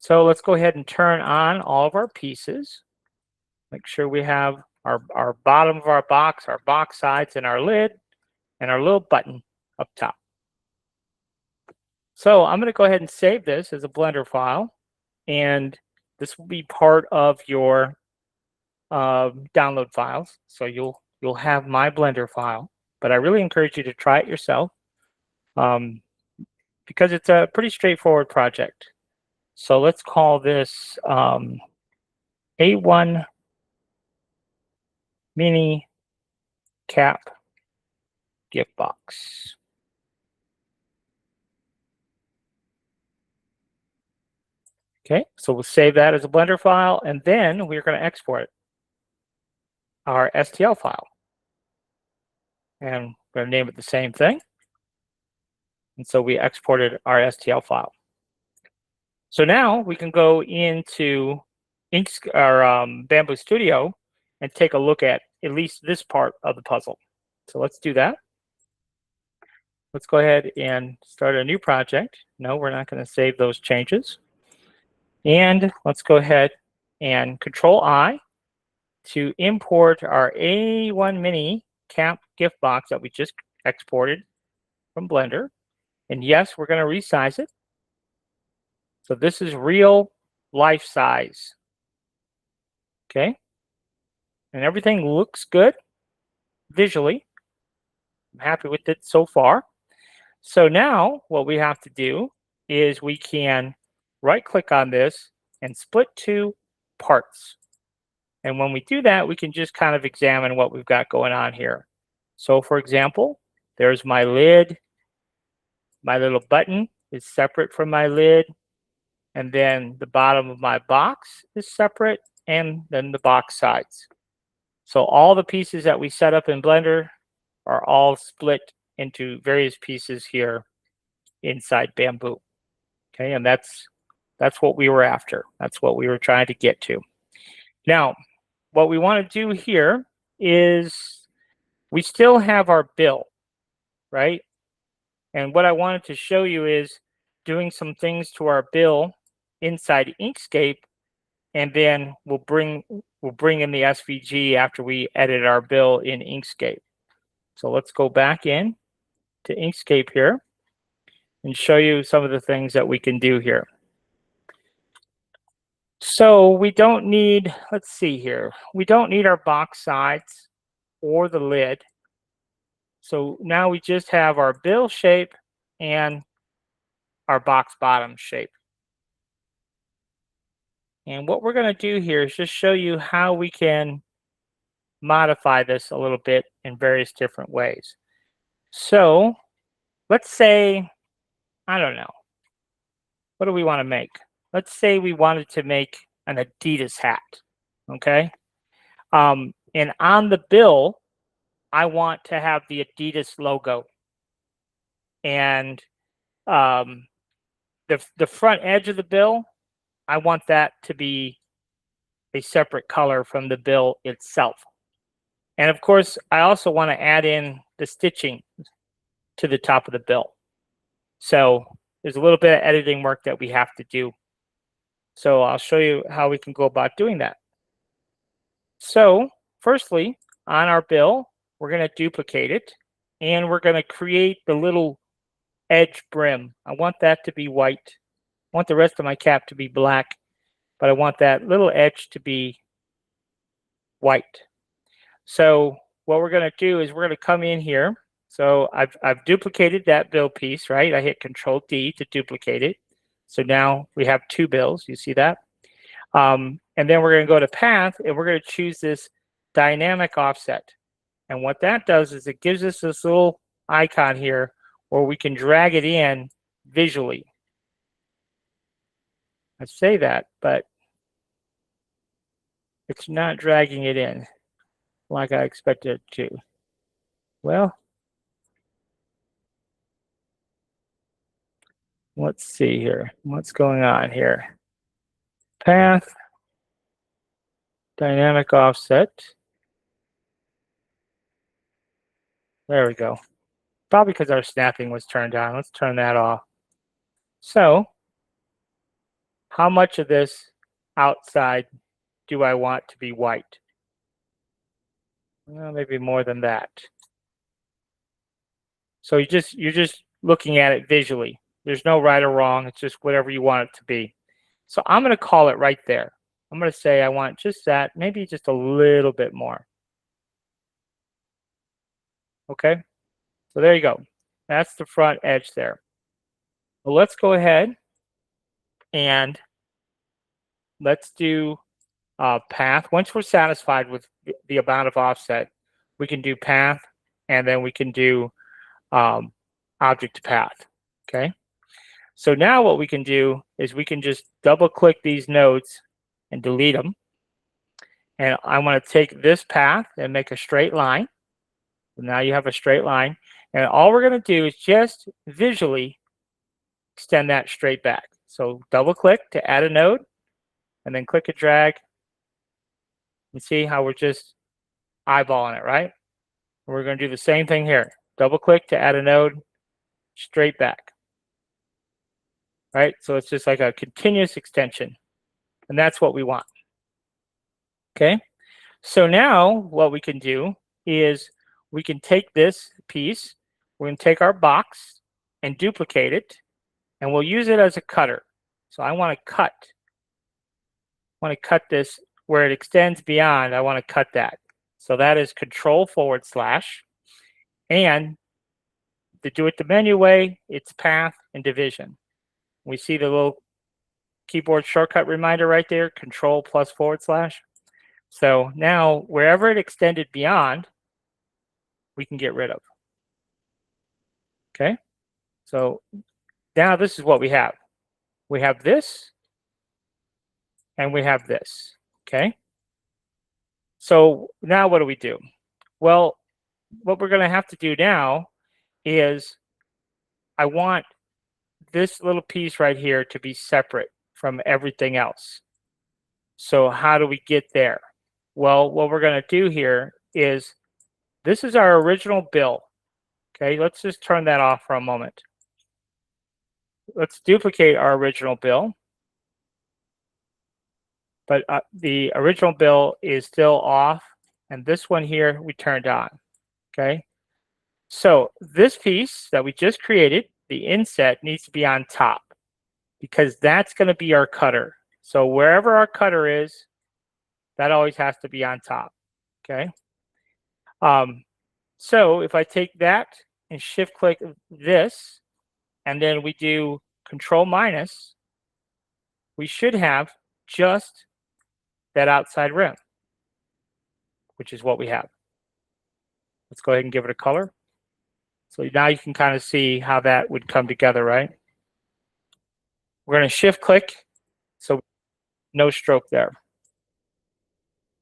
So let's go ahead and turn on all of our pieces. Make sure we have our bottom of our box sides, and our lid, and our little button up top. So I'm going to go ahead and save this as a Blender file, and this will be part of your download files. So you'll have my Blender file, but I really encourage you to try it yourself because it's a pretty straightforward project. So let's call this A1 Mini Cap Gift Box. Okay, so we'll save that as a Blender file, and then we're going to export it, our STL file. And we're going to name it the same thing. And so we exported our STL file. So now we can go into Bamboo Studio and take a look at least this part of the puzzle. So let's do that. Let's go ahead and start a new project. No, we're not going to save those changes. And let's go ahead and Control-I to import our A1 Mini Cap gift box that we just exported from Blender. And yes, we're going to resize it. So this is real life size. Okay. And everything looks good visually. I'm happy with it so far. So now what we have to do is we can right-click on this and split two parts. And when we do that, we can just kind of examine what we've got going on here. So for example, there's my lid. My little button is separate from my lid. And then the bottom of my box is separate, and then the box sides. So all the pieces that we set up in Blender are all split into various pieces here inside Bamboo. Okay, and that's what we were after. That's what we were trying to get to. Now, what we want to do here is we still have our bill, right? And what I wanted to show you is doing some things to our bill inside Inkscape, and then we'll bring in the SVG after we edit our bill in Inkscape. So let's go back in to Inkscape here and show you some of the things that we can do here. So we don't need, let's see here, we don't need our box sides or the lid. So now we just have our bill shape and our box bottom shape. And what we're going to do here is just show you how we can modify this a little bit in various different ways. So let's say, I don't know, what do we want to make? Let's say we wanted to make an Adidas hat, okay? And on the bill, I want to have the Adidas logo. And the front edge of the bill, I want that to be a separate color from the bill itself. And of course, I also want to add in the stitching to the top of the bill. So there's a little bit of editing work that we have to do. So I'll show you how we can go about doing that. So firstly, on our bill, we're going to duplicate it, and we're going to create the little edge brim. I want that to be white. I want the rest of my cap to be black, but I want that little edge to be white. So what we're going to do is we're going to come in here. So I've duplicated that bill piece, right? I hit Control-D to duplicate it. So now we have two bills. You see that? And then we're going to go to Path, and we're going to choose this dynamic offset. And what that does is it gives us this little icon here where we can drag it in visually. I say that, but it's not dragging it in like I expected it to. Well, let's see here. What's going on here? Path, dynamic offset. There we go. Probably because our snapping was turned on. Let's turn that off. So, how much of this outside do I want to be white? Well, maybe more than that. So you're just looking at it visually. There's no right or wrong. It's just whatever you want it to be. So I'm going to call it right there. I'm going to say I want just that, maybe just a little bit more. Okay, so there you go. That's the front edge there. Well, let's go ahead and let's do path. Once we're satisfied with the amount of offset, we can do path, and then we can do object to path. Okay. So now what we can do is we can just double click these nodes and delete them. And I want to take this path and make a straight line. So now you have a straight line. And all we're going to do is just visually extend that straight back. So double click to add a node, and then click and drag. And see how we're just eyeballing it, right? And we're going to do the same thing here. Double click to add a node, straight back. Right? So it's just like a continuous extension. And that's what we want. Okay? So now what we can do is we can take this piece, we're going to take our box and duplicate it, and we'll use it as a cutter. So I want to cut. I want to cut this where it extends beyond. I want to cut that. So that is Control/, and to do it the menu way, it's path and division. We see the little keyboard shortcut reminder right there, Control +/. So now wherever it extended beyond, we can get rid of. Okay, so now this is what we have. We have this, and we have this. Okay, so now what do we do? Well, what we're going to have to do now is I want this little piece right here to be separate from everything else. So how do we get there? Well, what we're going to do here is this is our original bill. Okay, let's just turn that off for a moment. Let's duplicate our original bill. But the original bill is still off, and this one here we turned on. Okay, so this piece that we just created, the inset, needs to be on top because that's going to be our cutter. So wherever our cutter is, that always has to be on top. Okay. So if I take that and shift click this, and then we do Control-, we should have just that outside rim, which is what we have. Let's go ahead and give it a color. So now you can kind of see how that would come together, right? We're going to shift click, so no stroke there.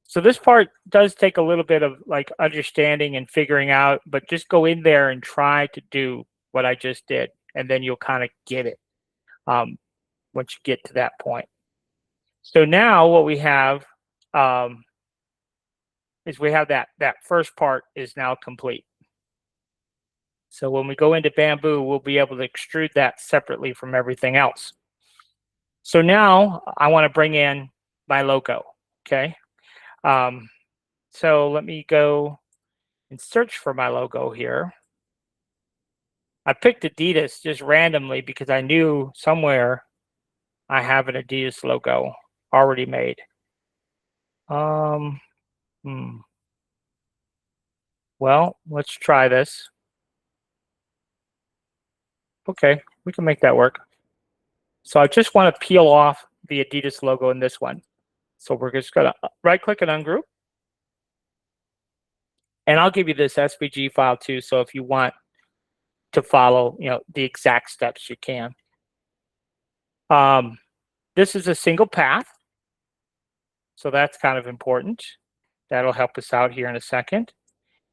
So this part does take a little bit of like understanding and figuring out, but just go in there and try to do what I just did, and then you'll kind of get it once you get to that point. So now what we have is we have that first part is now complete. So when we go into Bamboo, we'll be able to extrude that separately from everything else. So now I want to bring in my logo, okay? So let me go and search for my logo here. I picked Adidas just randomly because I knew somewhere I have an Adidas logo already made. Well, let's try this. Okay, we can make that work. So I just want to peel off the Adidas logo in this one. So we're just going to right click and ungroup. And I'll give you this SVG file too, so if you want to follow, the exact steps, you can. This is a single path, so that's kind of important. That'll help us out here in a second.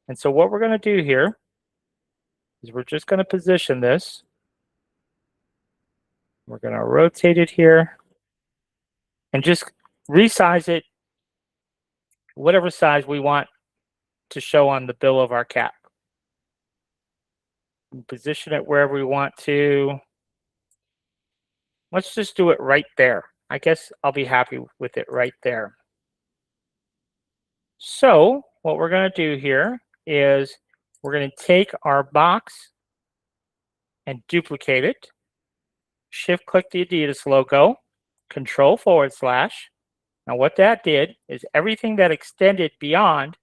And so what we're going to do here is we're just going to position this. We're going to rotate it here and just resize it whatever size we want to show on the bill of our cap. Position it wherever we want to. Let's just do it right there. I guess I'll be happy with it right there. So what we're going to do here is we're going to take our box and duplicate it. Shift click the Adidas logo, Control /. Now what that did is everything that extended beyond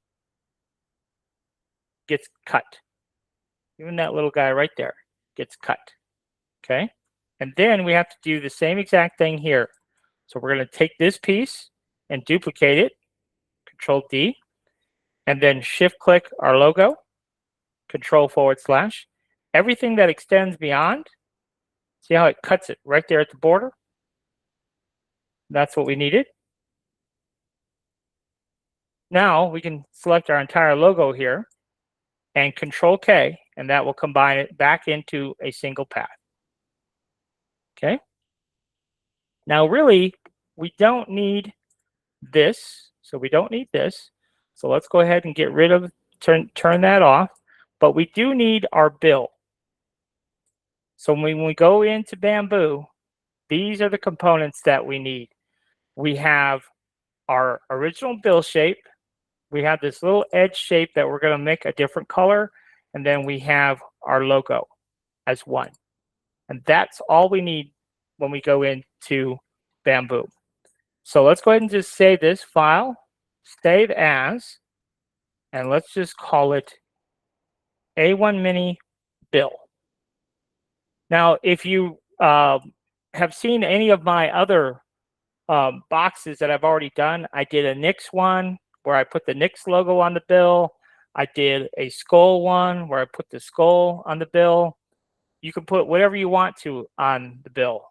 gets cut. Even that little guy right there gets cut. Okay? And then we have to do the same exact thing here. So we're going to take this piece and duplicate it, Control D, and then shift click our logo, Control /. Everything that extends beyond, see how it cuts it right there at the border? That's what we needed. Now we can select our entire logo here and Control K, and that will combine it back into a single path. Okay. Now really, we don't need this. So we don't need this. So let's go ahead and get rid of, turn that off. But we do need our bill. So when we go into Bamboo, these are the components that we need. We have our original bill shape. We have this little edge shape that we're going to make a different color. And then we have our logo as one. And that's all we need when we go into Bamboo. So let's go ahead and just save this file, save as, and let's just call it A1 Mini Bill. Now, if you have seen any of my other boxes that I've already done, I did a Nix one where I put the Nix logo on the bill. I did a skull one where I put the skull on the bill. You can put whatever you want to on the bill.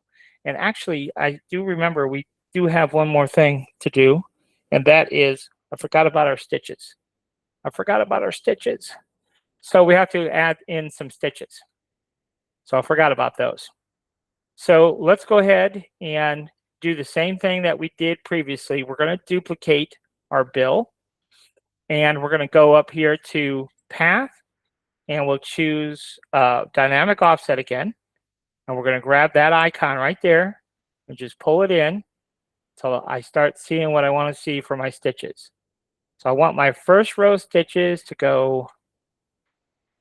And actually, I do remember we do have one more thing to do, and that is I forgot about our stitches. So we have to add in some stitches. So I forgot about those. So let's go ahead and do the same thing that we did previously. We're going to duplicate our bill, and we're going to go up here to Path, and we'll choose Dynamic Offset again. And we're going to grab that icon right there and just pull it in until I start seeing what I want to see for my stitches. So I want my first row of stitches to go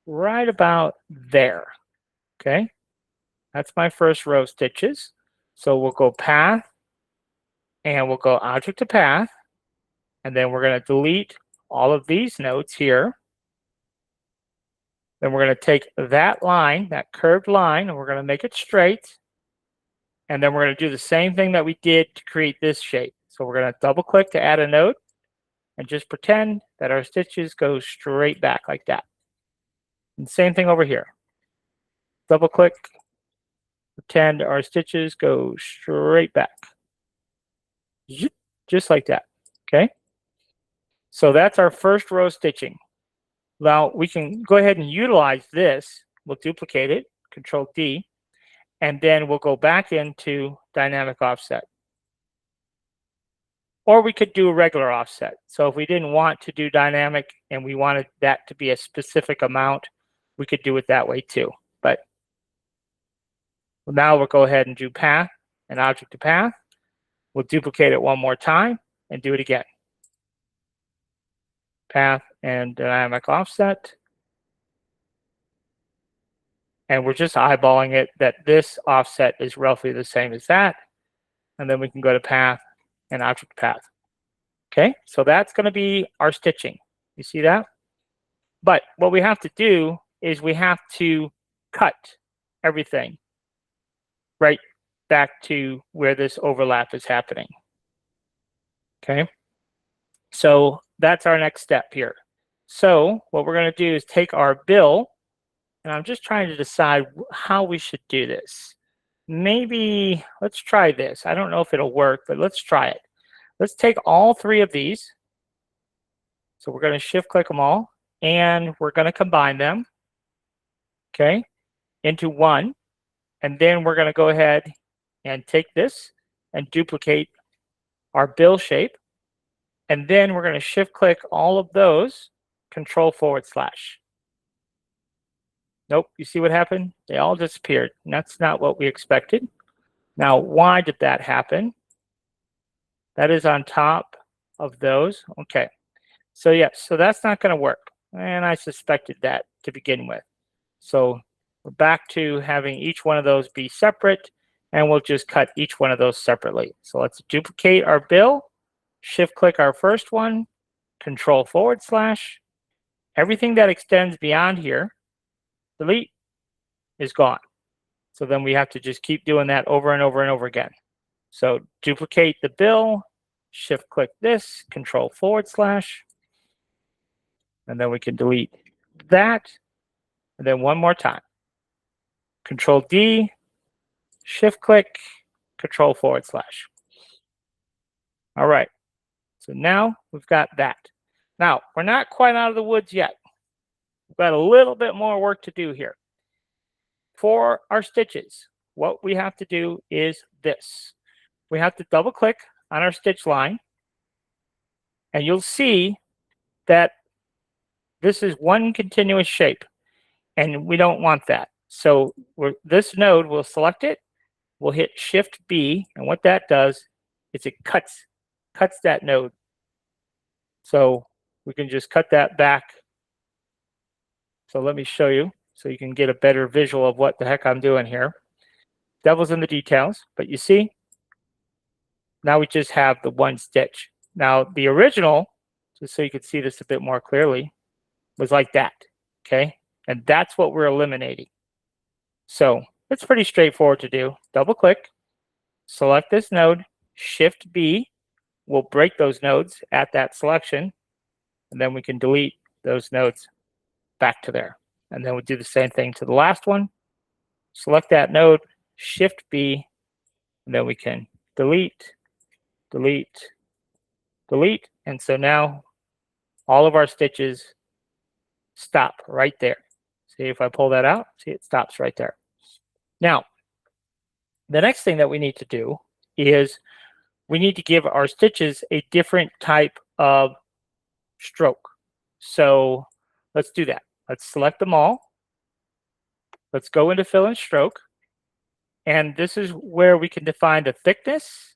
right about there. Okay, that's my first row of stitches. So we'll go Path, and we'll go Object to Path, and then we're going to delete all of these notes here. Then we're going to take that line, that curved line, and we're going to make it straight. And then we're going to do the same thing that we did to create this shape. So we're going to double click to add a note and just pretend that our stitches go straight back like that. And same thing over here. Double click, pretend our stitches go straight back. Just like that. Okay. So that's our first row stitching. Now we can go ahead and utilize this. We'll duplicate it, Control D, and then we'll go back into Dynamic Offset. Or we could do a regular offset. So if we didn't want to do dynamic and we wanted that to be a specific amount, we could do it that way too. But now we'll go ahead and do Path and Object to Path. We'll duplicate it one more time and do it again. Path and Dynamic Offset. And we're just eyeballing it that this offset is roughly the same as that. And then we can go to Path and Object to Path. Okay, so that's going to be our stitching. You see that? But what we have to do is we have to cut everything right back to where this overlap is happening. Okay, so that's our next step here. So what we're going to do is take our bill, and I'm just trying to decide how we should do this. Maybe let's try this. I don't know if it'll work, but let's try it. Let's take all three of these. So we're going to shift click them all, and we're going to combine them, okay, into one. And then we're going to go ahead and take this and duplicate our bill shape. And then we're going to shift click all of those, control /. Nope, you see what happened? They all disappeared. And that's not what we expected. Now, why did that happen? That is on top of those. Okay, so yes, so that's not going to work. And I suspected that to begin with. So we're back to having each one of those be separate, and we'll just cut each one of those separately. So let's duplicate our bill, shift click our first one, control /. Everything that extends beyond here, delete, is gone. So then we have to just keep doing that over and over and over again. So duplicate the bill, shift click this, control /, and then we can delete that. And then one more time. Control D, shift click, control /. All right. So now we've got that. Now, we're not quite out of the woods yet. We've got a little bit more work to do here. For our stitches, what we have to do is this. We have to double click on our stitch line, and you'll see that this is one continuous shape, and we don't want that. So this node, we'll select it, we'll hit Shift B, and what that does is it cuts that node. So we can just cut that back. So let me show you so you can get a better visual of what the heck I'm doing here. Devil's in the details, but you see, now we just have the one stitch. Now the original, just so you can see this a bit more clearly, was like that, okay? And that's what we're eliminating. So it's pretty straightforward to do. Double click, select this node, Shift B will break those nodes at that selection, and then we can delete those nodes back to there. And then we do the same thing to the last one. Select that node, Shift B, and then we can delete, delete, delete. And so now all of our stitches stop right there. See if I pull that out, see it stops right there. Now, the next thing that we need to do is we need to give our stitches a different type of stroke. So let's do that. Let's select them all. Let's go into fill and stroke. And this is where we can define the thickness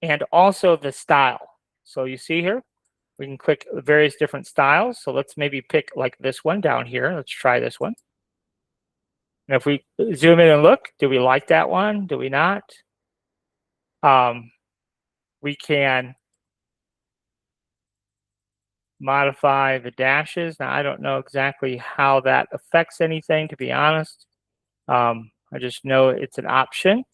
and also the style. So you see here, we can click various different styles. So let's maybe pick like this one down here. Let's try this one. And if we zoom in and look, do we like that one? Do we not? We can modify the dashes. Now, I don't know exactly how that affects anything, to be honest. I just know it's an option.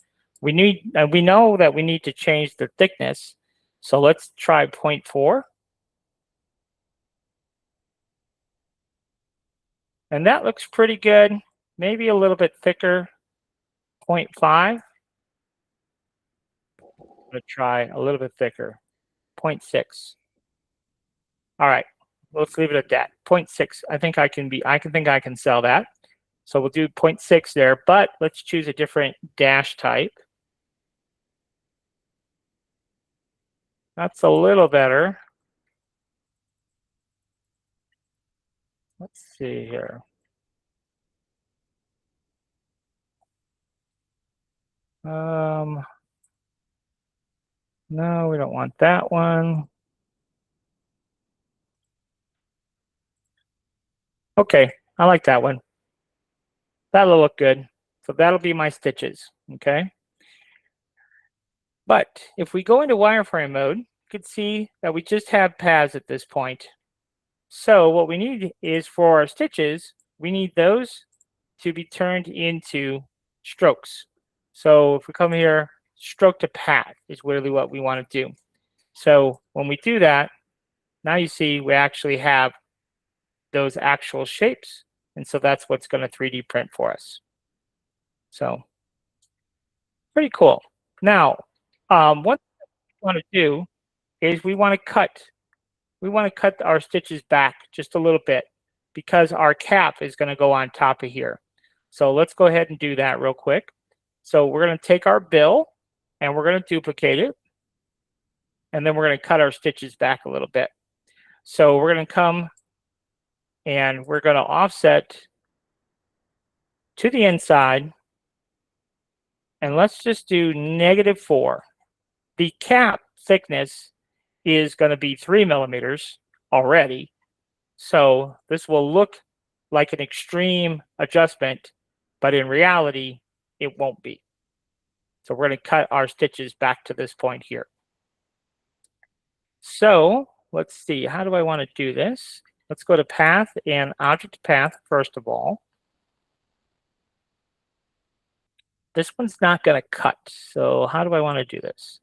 We know that we need to change the thickness. So let's try 0.4. And that looks pretty good. Maybe a little bit thicker. 0.5. I'm going to try a little bit thicker. 0.6. All right, let's leave it at that. 0.6. I think I can sell that. So we'll do 0.6 there, but let's choose a different dash type. That's a little better. Let's see here. No, we don't want that one. Okay, I like that one. That'll look good. So that'll be my stitches, okay? But if we go into wireframe mode, you can see that we just have paths at this point. So what we need is for our stitches, we need those to be turned into strokes. So if we come here, stroke to path is really what we want to do. So when we do that, now you see we actually have those actual shapes. And so that's what's going to 3D print for us. So pretty cool. Now, what we want to do is we want to cut our stitches back just a little bit because our cap is going to go on top of here. So let's go ahead and do that real quick. So we're going to take our bill and we're going to duplicate it. And then we're going to cut our stitches back a little bit. So we're going to come and we're going to offset to the inside. And let's just do -4. The cap thickness is going to be 3 millimeters already. So this will look like an extreme adjustment, but in reality, it won't be. So we're going to cut our stitches back to this point here. So let's see, how do I want to do this? Let's go to path and object path first of all. This one's not going to cut. So how do I want to do this?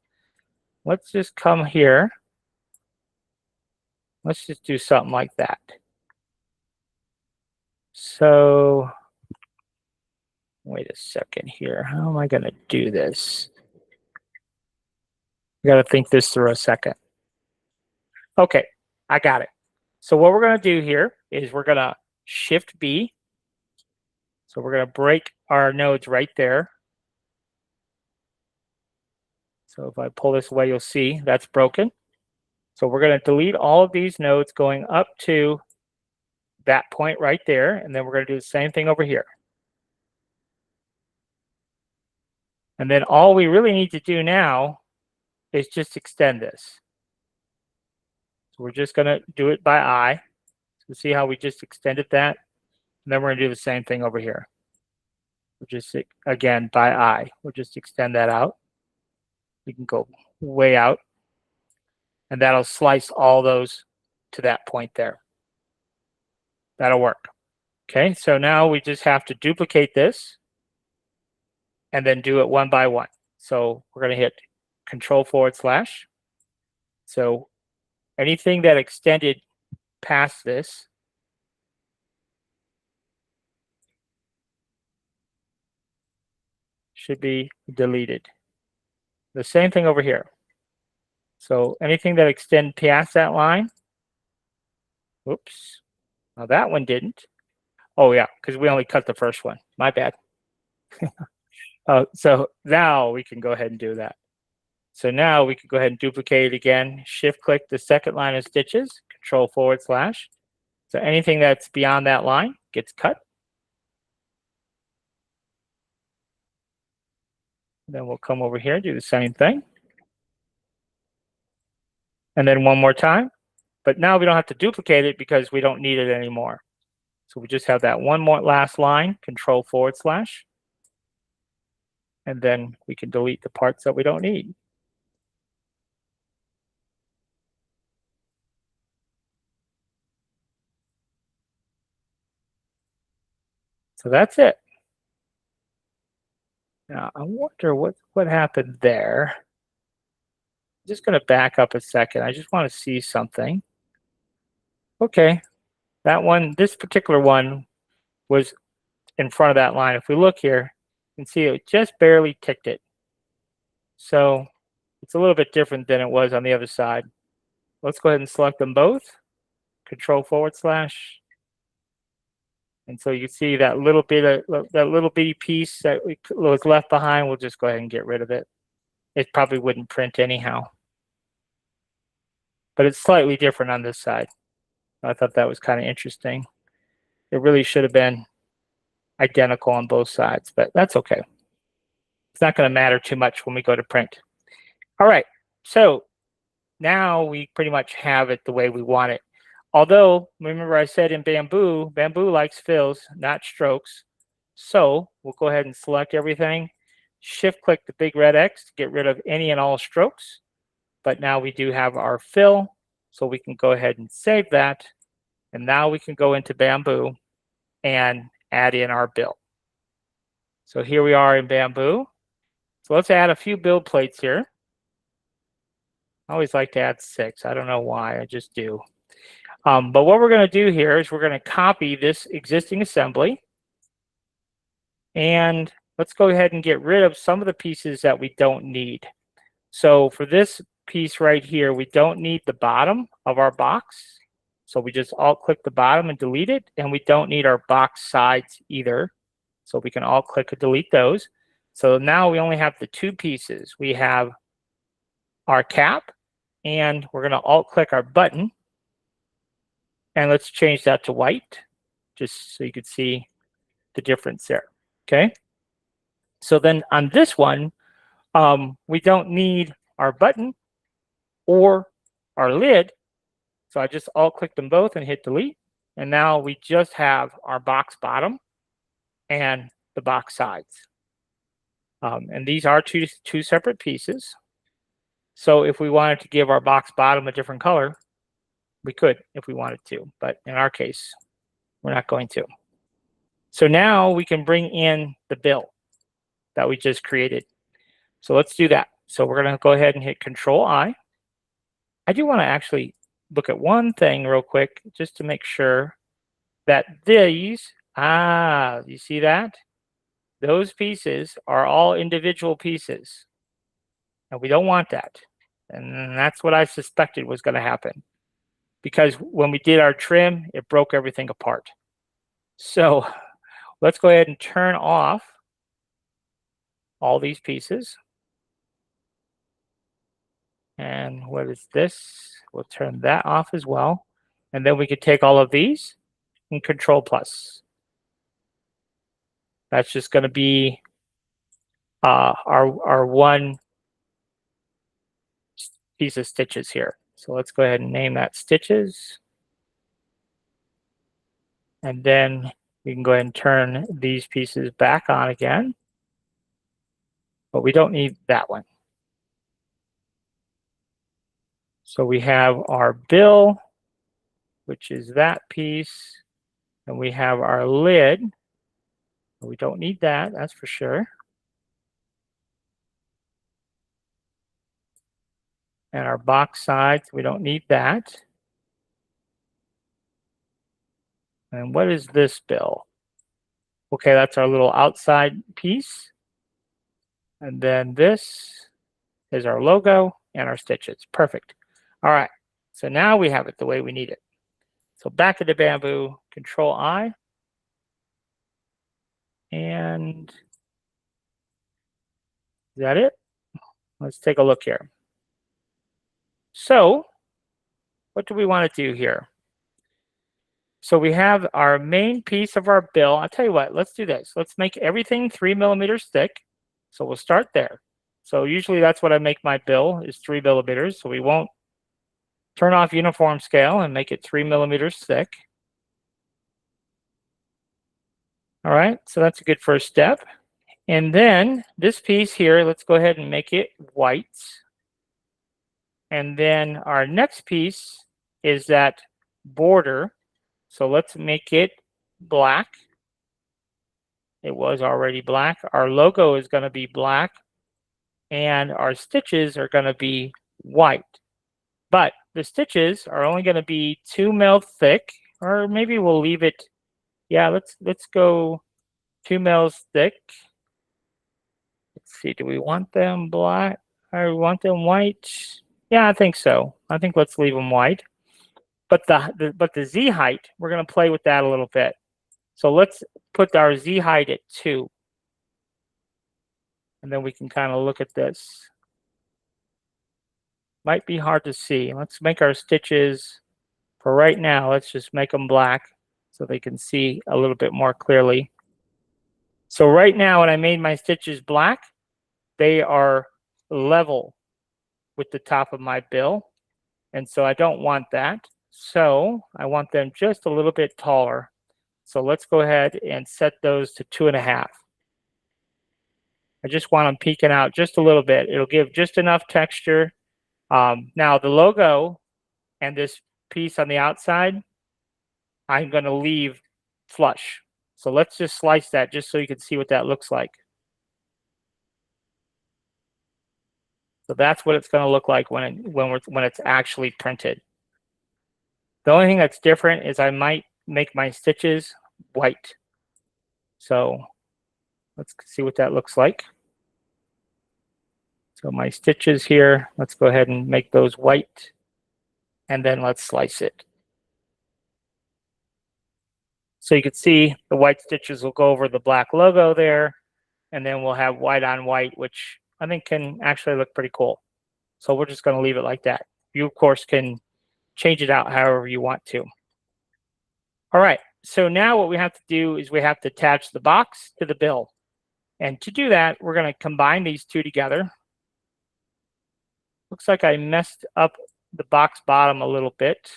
Let's just come here. Let's just do something like that. So wait a second here. How am I going to do this? I got to think this through a second. Okay, I got it. So what we're going to do here is we're going to Shift B. So we're going to break our nodes right there. So if I pull this away, you'll see that's broken. So we're going to delete all of these nodes going up to that point right there. And then we're going to do the same thing over here. And then all we really need to do now is just extend this. So we're just going to do it by eye. So see how we just extended that? And then we're going to do the same thing over here. We'll just, again, by eye. We'll just extend that out. You can go way out. And that'll slice all those to that point there. That'll work. Okay, so now we just have to duplicate this and then do it one by one. So we're going to hit Control/. So anything that extended past this should be deleted. The same thing over here. So anything that extends past that line, whoops, now that one didn't. Oh yeah, because we only cut the first one. My bad. So now we can go ahead and do that. So now we can go ahead and duplicate it again. Shift click the second line of stitches, Control/. So anything that's beyond that line gets cut. Then we'll come over here, do the same thing. And then one more time. But now we don't have to duplicate it because we don't need it anymore. So we just have that one more last line, Control/. And then we can delete the parts that we don't need. So that's it. Now I wonder what happened there. I'm just going to back up a second. I just want to see something. Okay, that one, this particular one was in front of that line. If we look here, you can see it just barely ticked it. So it's a little bit different than it was on the other side. Let's go ahead and select them both. Control/. And so you see that little bitty piece that was left behind. We'll just go ahead and get rid of it. It probably wouldn't print anyhow. But it's slightly different on this side. I thought that was kind of interesting. It really should have been identical on both sides, but that's okay. It's not going to matter too much when we go to print. All right, so now we pretty much have it the way we want it. Although, remember I said in Bamboo, Bamboo likes fills, not strokes. So we'll go ahead and select everything. Shift click the big red X to get rid of any and all strokes. But now we do have our fill, so we can go ahead and save that. And now we can go into Bamboo and add in our bill. So here we are in Bamboo. So let's add a few build plates here. I always like to add 6. I don't know why, I just do. But what we're going to do here is we're going to copy this existing assembly. And let's go ahead and get rid of some of the pieces that we don't need. So for this piece right here, we don't need the bottom of our box. So we just alt click the bottom and delete it. And we don't need our box sides either. So we can alt click and delete those. So now we only have the two pieces. We have our cap, and we're going to alt click our button. And let's change that to white, just so you can see the difference there. Okay. So then on this one, we don't need our button or our lid. So I just alt click them both and hit delete. And now we just have our box bottom and the box sides. And these are two separate pieces. So if we wanted to give our box bottom a different color, we could if we wanted to. But in our case, we're not going to. So now we can bring in the bill that we just created. So let's do that. So we're going to go ahead and hit Control I. I do want to actually look at one thing real quick, just to make sure that these, you see that? Those pieces are all individual pieces. And we don't want that. And that's what I suspected was going to happen. Because when we did our trim, it broke everything apart. So let's go ahead and turn off all these pieces. And what is this? We'll turn that off as well. And then we could take all of these and Control plus. That's just going to be our one piece of stitches here. So let's go ahead and name that stitches. And then we can go ahead and turn these pieces back on again. But we don't need that one. So we have our bill, which is that piece. And we have our lid. We don't need that, that's for sure. And our box sides, we don't need that. And what is this bill? Okay, that's our little outside piece. And then this is our logo and our stitches. Perfect. All right, so now we have it the way we need it. So back to the Bamboo, Control I. And is that it? Let's take a look here. So what do we want to do here? So we have our main piece of our bill. I'll tell you what, let's do this. Let's make everything 3 millimeters thick. So we'll start there. So usually that's what I make my bill, is 3 millimeters. So we won't turn off uniform scale and make it 3 millimeters thick. All right, so that's a good first step. And then this piece here, let's go ahead and make it white. And then our next piece is that border. So let's make it black. It was already black. Our logo is going to be black. And our stitches are going to be white. But the stitches are only going to be 2 mil thick, or maybe we'll leave it. Yeah, let's go 2 mils thick. Let's see, do we want them black or we want them white? Yeah, I think so. I think let's leave them white. But the Z height, we're going to play with that a little bit. So let's put our Z height at 2. And then we can kind of look at this. Might be hard to see. Let's make our stitches, for right now, let's just make them black so they can see a little bit more clearly. So right now, when I made my stitches black, they are level with the top of my bill. And so I don't want that. So I want them just a little bit taller. So let's go ahead and set those to 2.5. I just want them peeking out just a little bit. It'll give just enough texture. Now the logo and this piece on the outside, I'm going to leave flush. So let's just slice that just so you can see what that looks like. So that's what it's going to look like when it's actually printed. The only thing that's different is I might make my stitches white. So let's see what that looks like. So my stitches here, let's go ahead and make those white, and then let's slice it. So you can see the white stitches will go over the black logo there, and then we'll have white on white, which I think can actually look pretty cool. So we're just going to leave it like that. You, of course, can change it out however you want to. All right, so now what we have to do is we have to attach the box to the bill. And to do that, we're going to combine these two together. Looks like I messed up the box bottom a little bit.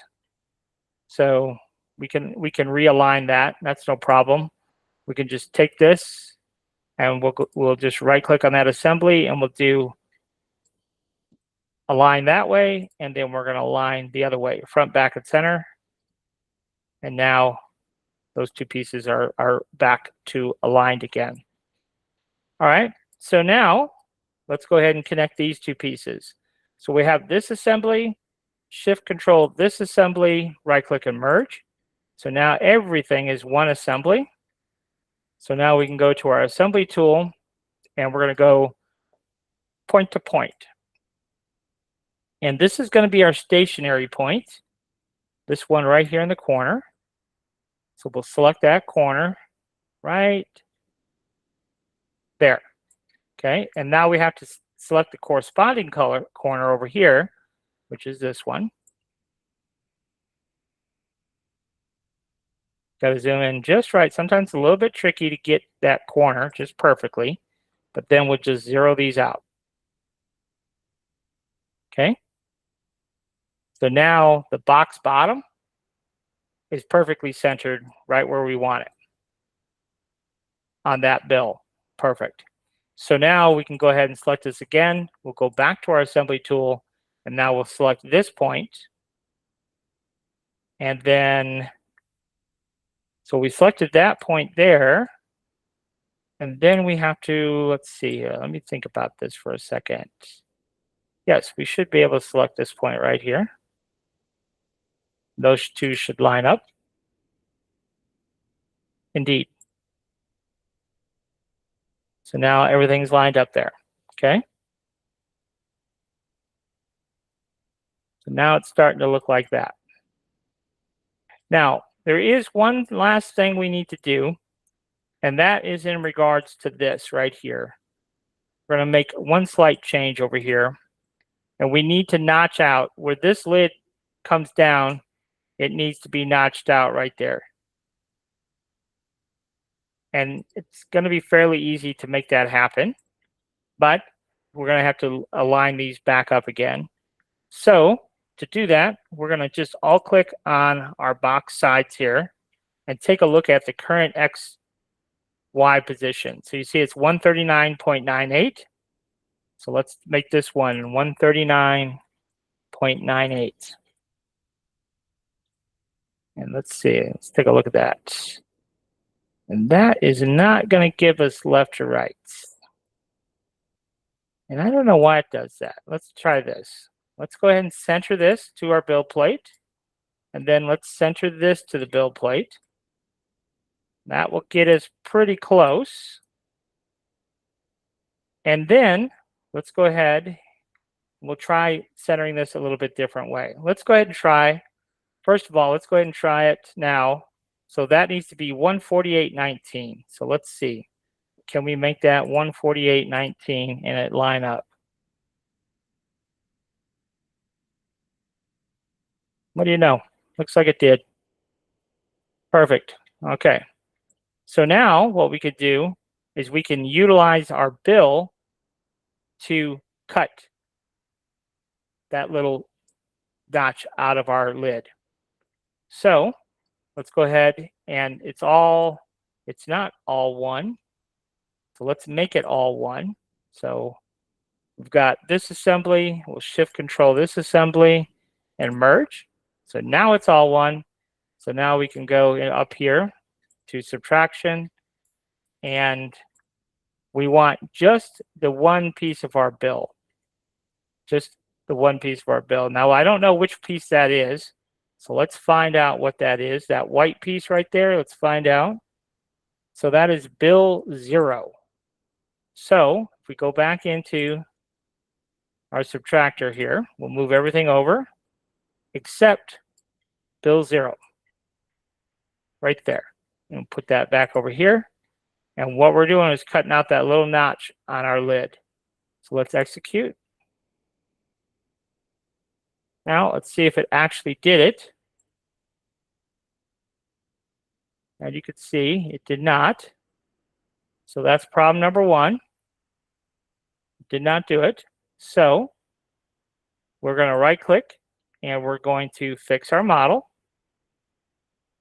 So we can realign that. That's no problem. We can just take this and we'll just right click on that assembly and we'll do align that way, and then we're going to align the other way, front, back, and center. And now those two pieces are back to aligned again. All right, so now let's go ahead and connect these two pieces. So we have this assembly, shift control this assembly, right click and merge. So now everything is one assembly. So now we can go to our assembly tool and we're going to go point to point. And this is going to be our stationary point, this one right here in the corner. So we'll select that corner right there. Okay, and now we have to select the corresponding corner over here, which is this one. Got to zoom in just right. Sometimes it's a little bit tricky to get that corner just perfectly, but then we'll just zero these out. Okay. So now the box bottom is perfectly centered right where we want it on that bill. Perfect. So now we can go ahead and select this again. We'll go back to our assembly tool, and now we'll select this point. And then, so we selected that point there. And then we have to, let's see, let me think about this for a second. Yes, we should be able to select this point right here. Those two should line up. Indeed. So now everything's lined up there, okay? So now it's starting to look like that. Now, there is one last thing we need to do, and that is in regards to this right here. We're going to make one slight change over here, and we need to notch out where this lid comes down. It needs to be notched out right there. And it's going to be fairly easy to make that happen, but we're going to have to align these back up again. So to do that, we're going to just all click on our box sides here and take a look at the current X, Y position. So you see it's 139.98. So let's make this one 139.98. And let's see, let's take a look at that. And that is not going to give us left or right. And I don't know why it does that. Let's try this. Let's go ahead and center this to our build plate. And then let's center this to the build plate. That will get us pretty close. And then let's go ahead. We'll try centering this a little bit different way. Let's go ahead and try. First of all, let's go ahead and try it now. So that needs to be 148.19. So let's see. Can we make that 148.19 and it line up? What do you know? Looks like it did. Perfect. Okay. So now what we could do is we can utilize our bill to cut that little notch out of our lid. So let's go ahead, and it's not all one. So let's make it all one. So we've got this assembly, we'll shift control this assembly and merge. So now it's all one. So now we can go up here to subtraction, and we want just the one piece of our bill. Just the one piece of our bill. Now I don't know which piece that is. So let's find out what that is. That white piece right there, let's find out. So that is bill 0. So if we go back into our subtractor here, we'll move everything over except bill 0 right there. And put that back over here. And what we're doing is cutting out that little notch on our lid. So let's execute. Now let's see if it actually did it. As you can see, it did not. So that's problem number 1. It did not do it. So we're going to right click and we're going to fix our model.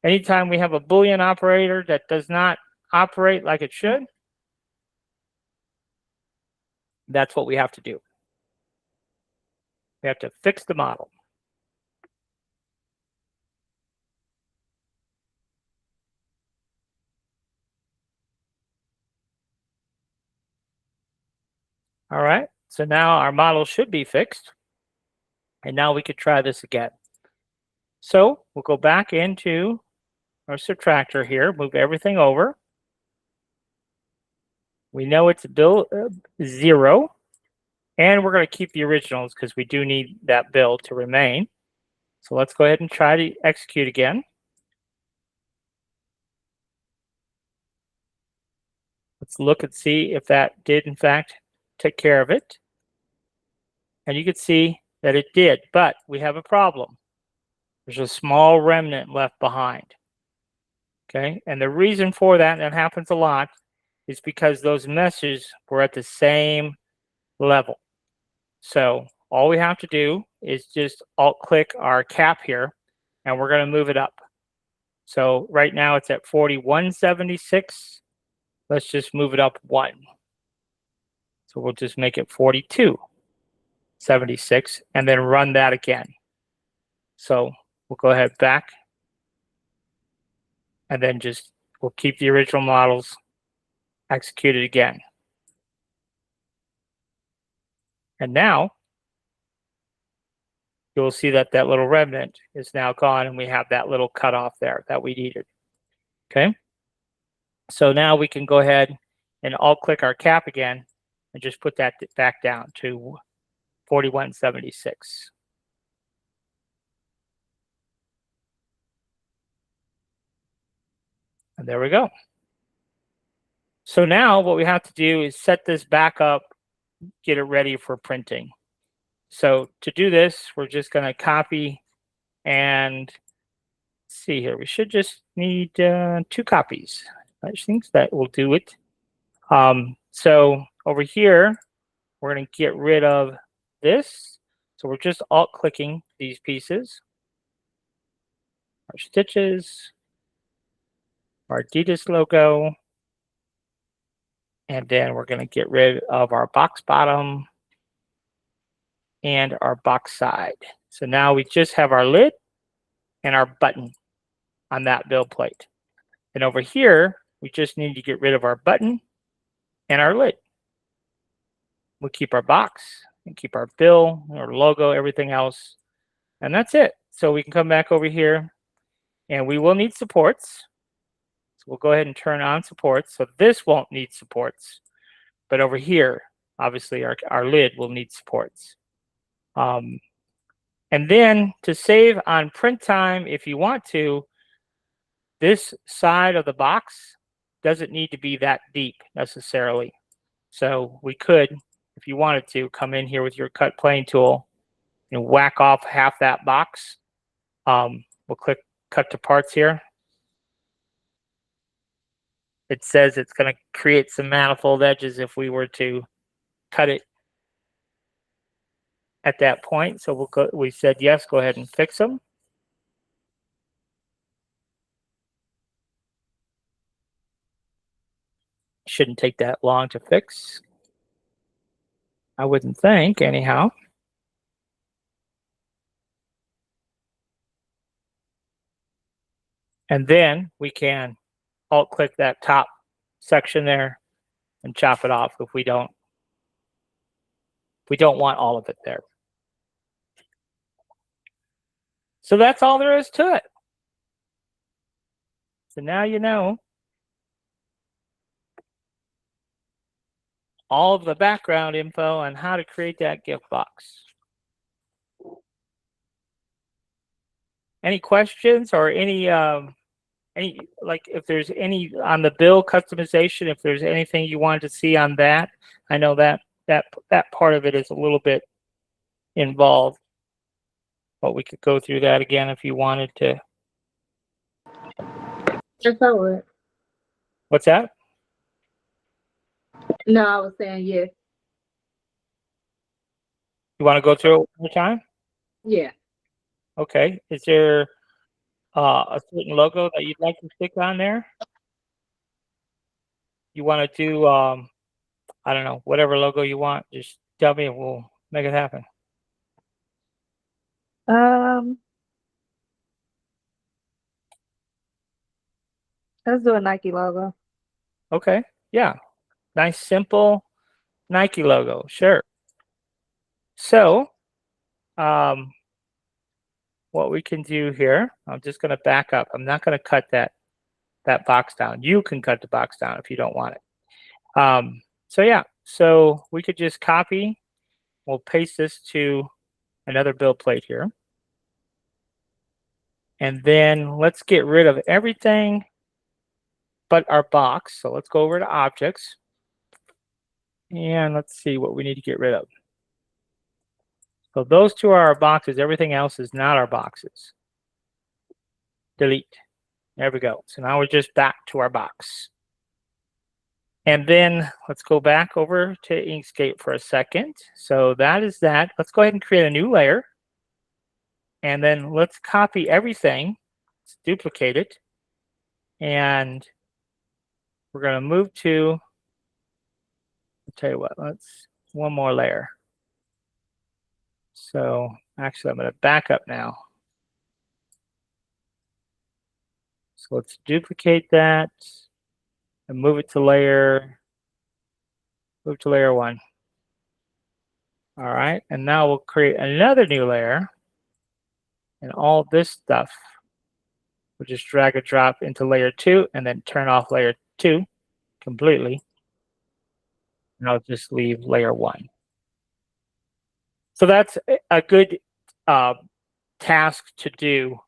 Anytime we have a Boolean operator that does not operate like it should, that's what we have to do. We have to fix the model. All right, so now our model should be fixed. And now we could try this again. So we'll go back into our subtractor here, move everything over. We know it's bill 0, and we're going to keep the originals because we do need that bill to remain. So let's go ahead and try to execute again. Let's look and see if that did in fact take care of it. And you can see that it did, but we have a problem. There's a small remnant left behind. Okay, and the reason for that, and that happens a lot, is because those meshes were at the same level. So all we have to do is just alt-click our cap here, and we're going to move it up. So right now it's at 4176. Let's just move it up 1. So we'll just make it 4276, and then run that again. So we'll go ahead back, and then just we'll keep the original models, execute it again. And now you'll see that that little remnant is now gone, and we have that little cutoff there that we needed. Okay. So now we can go ahead and alt-click our cap again and just put that back down to 4176. And there we go. So now what we have to do is set this back up, get it ready for printing. So to do this, we're just going to copy and see here. We should just need 2 copies. I think that will do it. So over here, we're going to get rid of this. So we're just alt-clicking these pieces. Our stitches, our Adidas logo, and then we're going to get rid of our box bottom and our box side. So now we just have our lid and our button on that build plate. And over here, we just need to get rid of our button and our lid. We'll keep our box and keep our bill, our logo, everything else. And that's it. So we can come back over here, and we will need supports. So we'll go ahead and turn on supports. So this won't need supports. But over here, obviously, our lid will need supports. And then to save on print time, if you want to, this side of the box doesn't need to be that deep necessarily. So we could, if you wanted to, come in here with your cut plane tool and whack off half that box. We'll click cut to parts here. It says it's going to create some manifold edges if we were to cut it at that point. So we'll go, we said yes, go ahead and fix them. Shouldn't take that long to fix. I wouldn't think, anyhow. And then we can alt-click that top section there and chop it off if we don't want all of it there. So that's all there is to it. So now you know all of the background info on how to create that gift box. Any questions or any like if there's any on the bill customization, if there's anything you wanted to see on that? I know that part of it is a little bit involved, but we could go through that again if you wanted to. Yes, I would. What's that? No, I was saying yes. You want to go through it one more time? Yeah. Okay. Is there a certain logo that you'd like to stick on there? You want to do, I don't know, whatever logo you want. Just tell me and we'll make it happen. Let's do a Nike logo. Okay. Yeah. Nice, simple Nike logo. Sure. So, what we can do here, I'm just going to back up. I'm not going to cut that box down. You can cut the box down if you don't want it. So yeah, so we could just copy. We'll paste this to another build plate here. And then let's get rid of everything but our box. So let's go over to objects. And let's see what we need to get rid of. So those two are our boxes. Everything else is not our boxes. Delete. There we go. So now we're just back to our box. And then let's go back over to Inkscape for a second. So that is that. Let's go ahead and create a new layer. And then let's copy everything. Let's duplicate it. And we're going to move to, I'll tell you what, let's one more layer. So actually, I'm going to back up now. So let's duplicate that and move it to layer 1. All right, and now we'll create another new layer, and all this stuff we'll just drag and drop into layer 2 and then turn off layer 2 completely. And I'll just leave layer 1. So that's a good task to do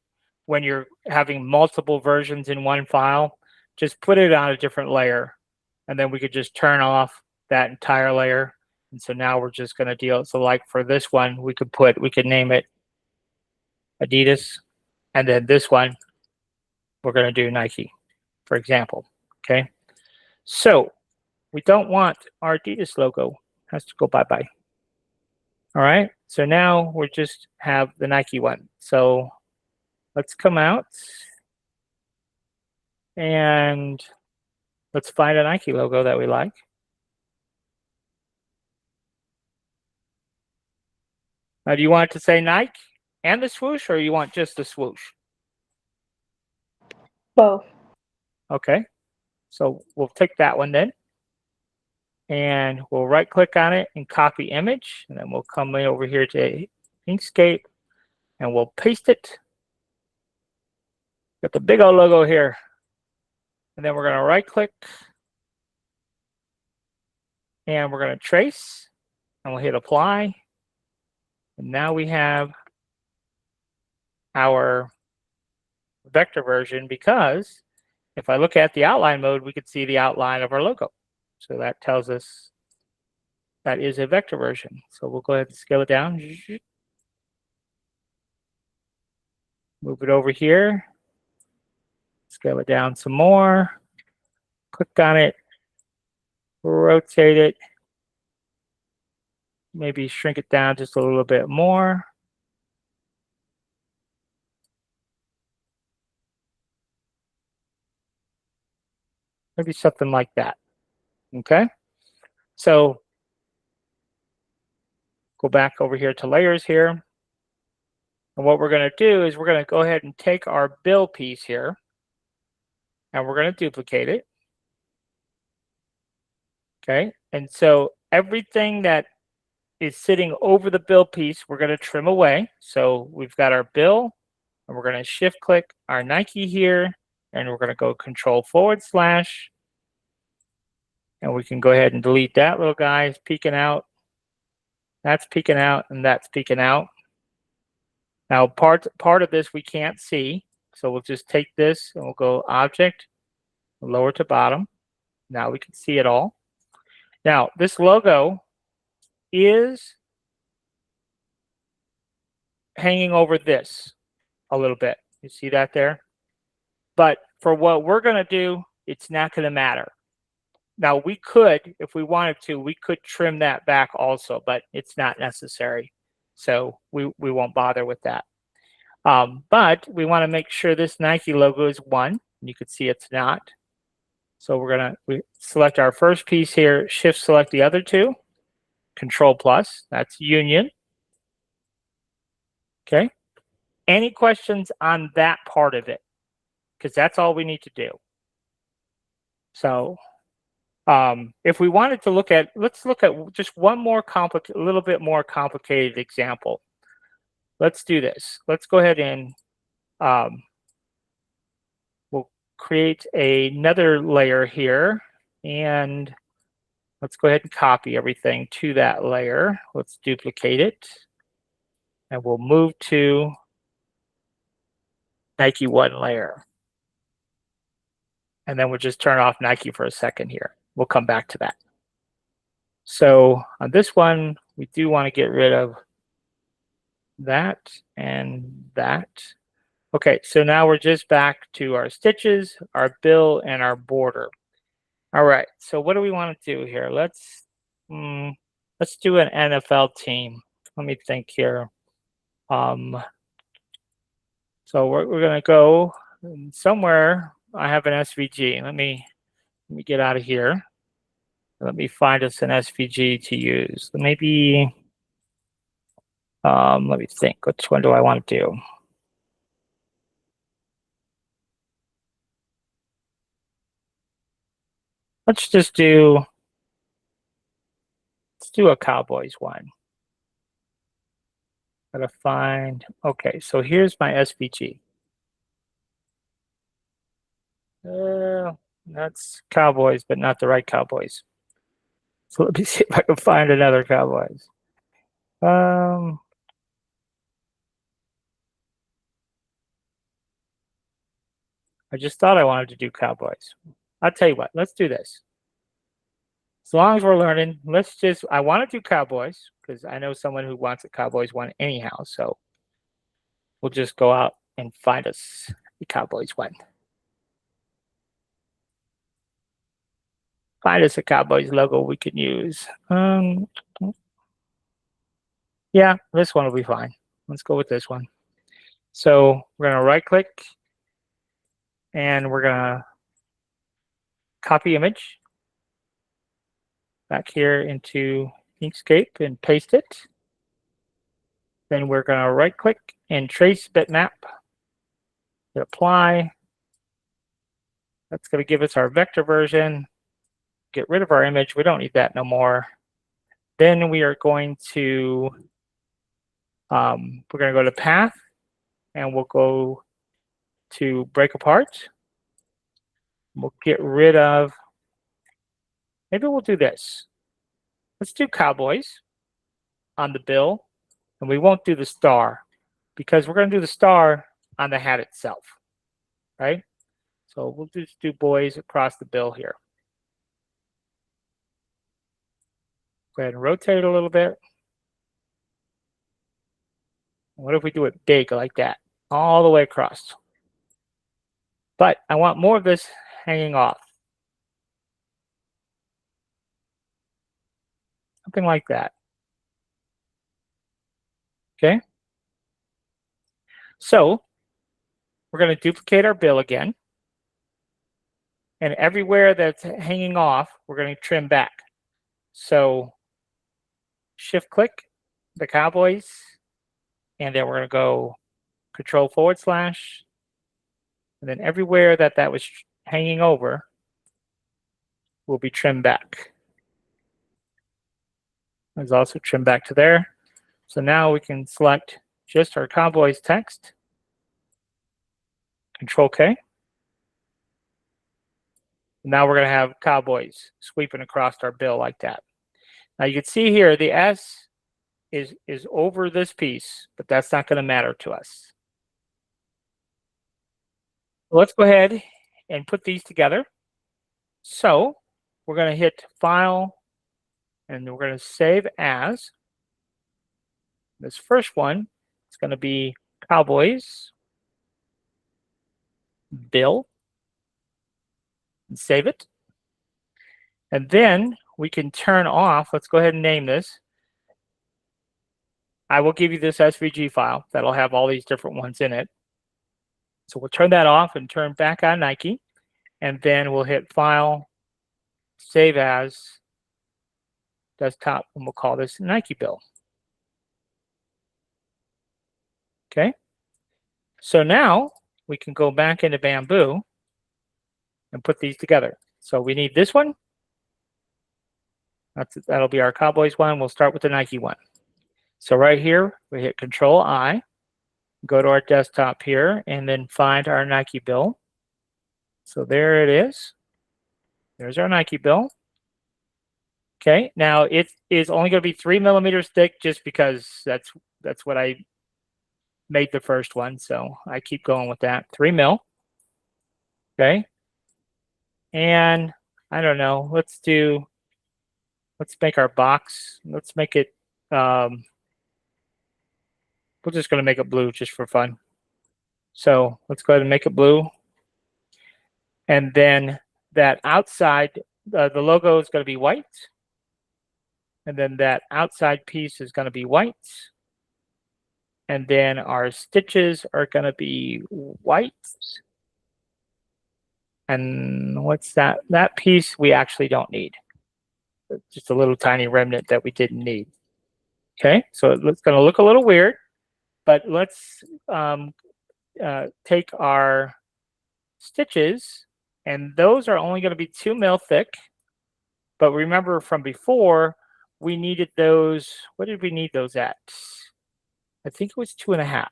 when you're having multiple versions in one file. Just put it on a different layer, and then we could just turn off that entire layer. And so now we're just going to deal. So like for this one, we could name it Adidas, and then this one we're going to do Nike, for example. Okay, so we don't want our Adidas logo. It has to go bye-bye. All right, so now we just have the Nike one. So let's come out and let's find a Nike logo that we like. Now, do you want it to say Nike and the swoosh, or you want just the swoosh? Both. Okay, so we'll take that one then. And we'll right click on it and copy image. And then we'll come over here to Inkscape and we'll paste it. Got the big old logo here. And then we're going to right click and we're going to trace and we'll hit apply. And now we have our vector version, because if I look at the outline mode, we could see the outline of our logo. So that tells us that is a vector version. So we'll go ahead and scale it down. Move it over here. Scale it down some more. Click on it. Rotate it. Maybe shrink it down just a little bit more. Maybe something like that. Okay. So go back over here to layers here. And what we're going to do is we're going to go ahead and take our bill piece here and we're going to duplicate it. Okay. And so everything that is sitting over the bill piece, we're going to trim away. So we've got our bill, and we're going to shift click our Nike here, and we're going to go Control/, and we can go ahead and delete that little guy. It's peeking out. That's peeking out, and that's peeking out. Now, part of this we can't see, so we'll just take this and we'll go Object, lower to bottom. Now we can see it all. Now, this logo is hanging over this a little bit. You see that there? But for what we're going to do, it's not going to matter. Now, we could, if we wanted to, we could trim that back also, but it's not necessary. So we won't bother with that. But we want to make sure this Nike logo is 1. You can see it's not. So we're going to select our first piece here, shift select the other 2, Control+, that's union. Okay. Any questions on that part of it? Because that's all we need to do. So if we wanted to look at, let's look at just one more a little bit more complicated example. Let's do this. Let's go ahead and we'll create another layer here, and let's go ahead and copy everything to that layer. Let's duplicate it, and we'll move to Nike 1 layer. And then we'll just turn off Nike for a second here. We'll come back to that. So on this one, we do want to get rid of that and that. Okay, so now we're just back to our stitches, our bill, and our border. All right, so what do we want to do here? Let's do an NFL team. Let me think here. So we're going to go somewhere. I have an SVG. Let me get out of here. Let me find us an SVG to use. Maybe, let me think. Which one do I want to do? Let's do a Cowboys one. Gotta find, okay, so here's my SVG. That's Cowboys, but not the right Cowboys. So let me see if I can find another Cowboys. I just thought I wanted to do Cowboys. I'll tell you what, let's do this. As long as we're learning, I want to do Cowboys because I know someone who wants a Cowboys one anyhow. So we'll just go out and find us the Cowboys one. Find us a Cowboys logo we can use. Yeah, this one will be fine. Let's go with this one. So we're going to right click and we're going to copy image back here into Inkscape and paste it. Then we're going to right click and trace bitmap. Hit apply. That's going to give us our vector version. Get rid of our image. We don't need that no more. Then we are going to go to path, and we'll go to break apart. We'll get rid of, maybe we'll do this. Let's do Cowboys on the bill, and we won't do the star because we're going to do the star on the hat itself, right? So we'll just do boys across the bill here. Go ahead and rotate a little bit. What if we do it big like that, all the way across? But I want more of this hanging off. Something like that. Okay. So we're going to duplicate our bill again. And everywhere that's hanging off, we're going to trim back. So shift click the Cowboys, and then we're going to go Control /, and then everywhere that was hanging over will be trimmed back. There's also trim back to there. So now we can select just our Cowboys text, Control K. Now we're going to have Cowboys sweeping across our bill like that. Now you can see here the S is over this piece, but that's not going to matter to us. Let's go ahead and put these together. So we're going to hit File, and we're going to save as. This first one is going to be Cowboys bill, and save it. And then we can turn off, let's go ahead and name this. I will give you this SVG file that'll have all these different ones in it. So we'll turn that off and turn back on Nike, and then we'll hit File, Save As, Desktop, and we'll call this Nike bill. Okay. So now we can go back into Bamboo and put these together. So we need this one. That'll be our Cowboys one. We'll start with the Nike one. So right here, we hit Control I, go to our desktop here, and then find our Nike bill. So there it is. There's our Nike bill. Okay, now it is only going to be 3 millimeters thick just because that's what I made the first one. So I keep going with that. 3 mil. Okay. And I don't know, let's make our box. Let's make it, we're just going to make it blue just for fun. So let's go ahead and make it blue. And then that outside, the logo is going to be white. And then that outside piece is going to be white. And then our stitches are going to be white. And what's that? That piece we actually don't need. Just a little tiny remnant that we didn't need. Okay, so it's going to look a little weird, but let's take our stitches, and those are only going to be 2 mil thick. But remember from before, we needed those. What did we need those at? I think it was 2.5.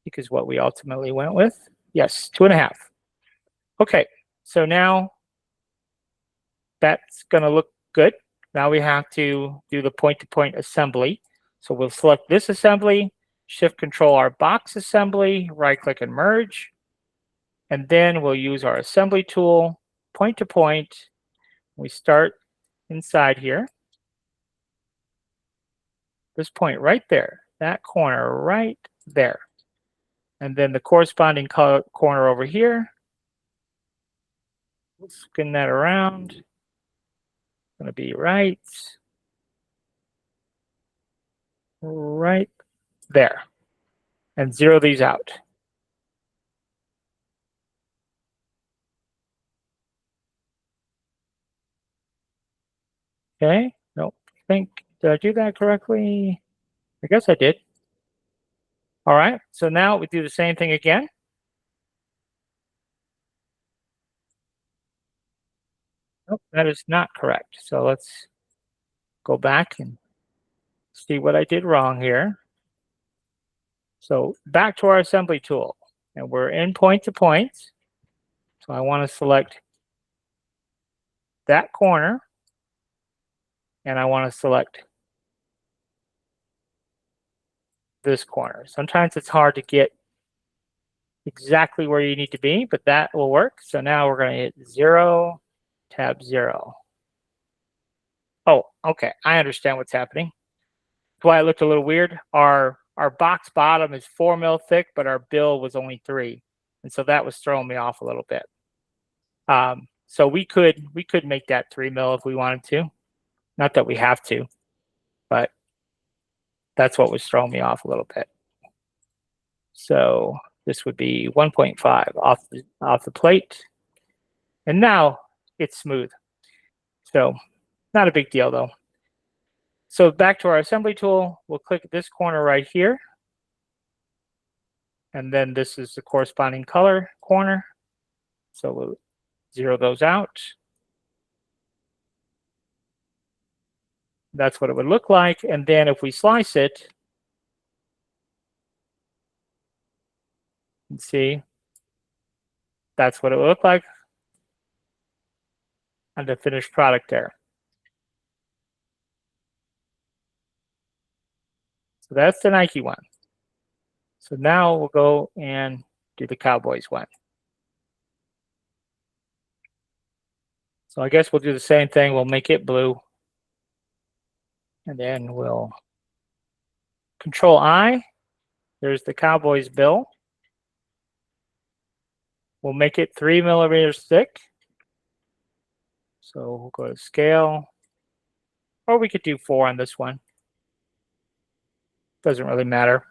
Because what we ultimately went with. Yes, 2.5. Okay, so now that's going to look good. Now we have to do the point-to-point assembly. So we'll select this assembly, Shift-Control our box assembly, right-click and merge. And then we'll use our assembly tool, point-to-point. We start inside here. This point right there, that corner right there. And then the corresponding corner over here. We'll spin that around. It's going to be right there. And zero these out. Okay, nope. Did I do that correctly? I guess I did. All right, so now we do the same thing again. Nope, that is not correct. So let's go back and see what I did wrong here. So back to our assembly tool, and we're in point-to-point. So I want to select that corner, and I want to select this corner. Sometimes it's hard to get exactly where you need to be, but that will work. So now we're going to hit 0, tab 0. Oh, okay. I understand what's happening. That's why it looked a little weird. Our box bottom is 4 mil thick, but our bill was only 3. And so that was throwing me off a little bit. So we could make that 3 mil if we wanted to. Not that we have to, but that's what was throwing me off a little bit. So this would be 1.5 off the plate. And now it's smooth. So not a big deal though. So back to our assembly tool, we'll click this corner right here. And then this is the corresponding color corner. So we'll zero those out. That's what it would look like. And then if we slice it, And see, that's what it would look like on the finished product there. So that's the Nike one. So now we'll go and do the Cowboys one. So I guess we'll do the same thing. We'll make it blue. And then we'll Control I. There's the Cowboys bill. We'll make it 3 millimeters thick. So we'll go to scale. Or we could do 4 on this one. Doesn't really matter.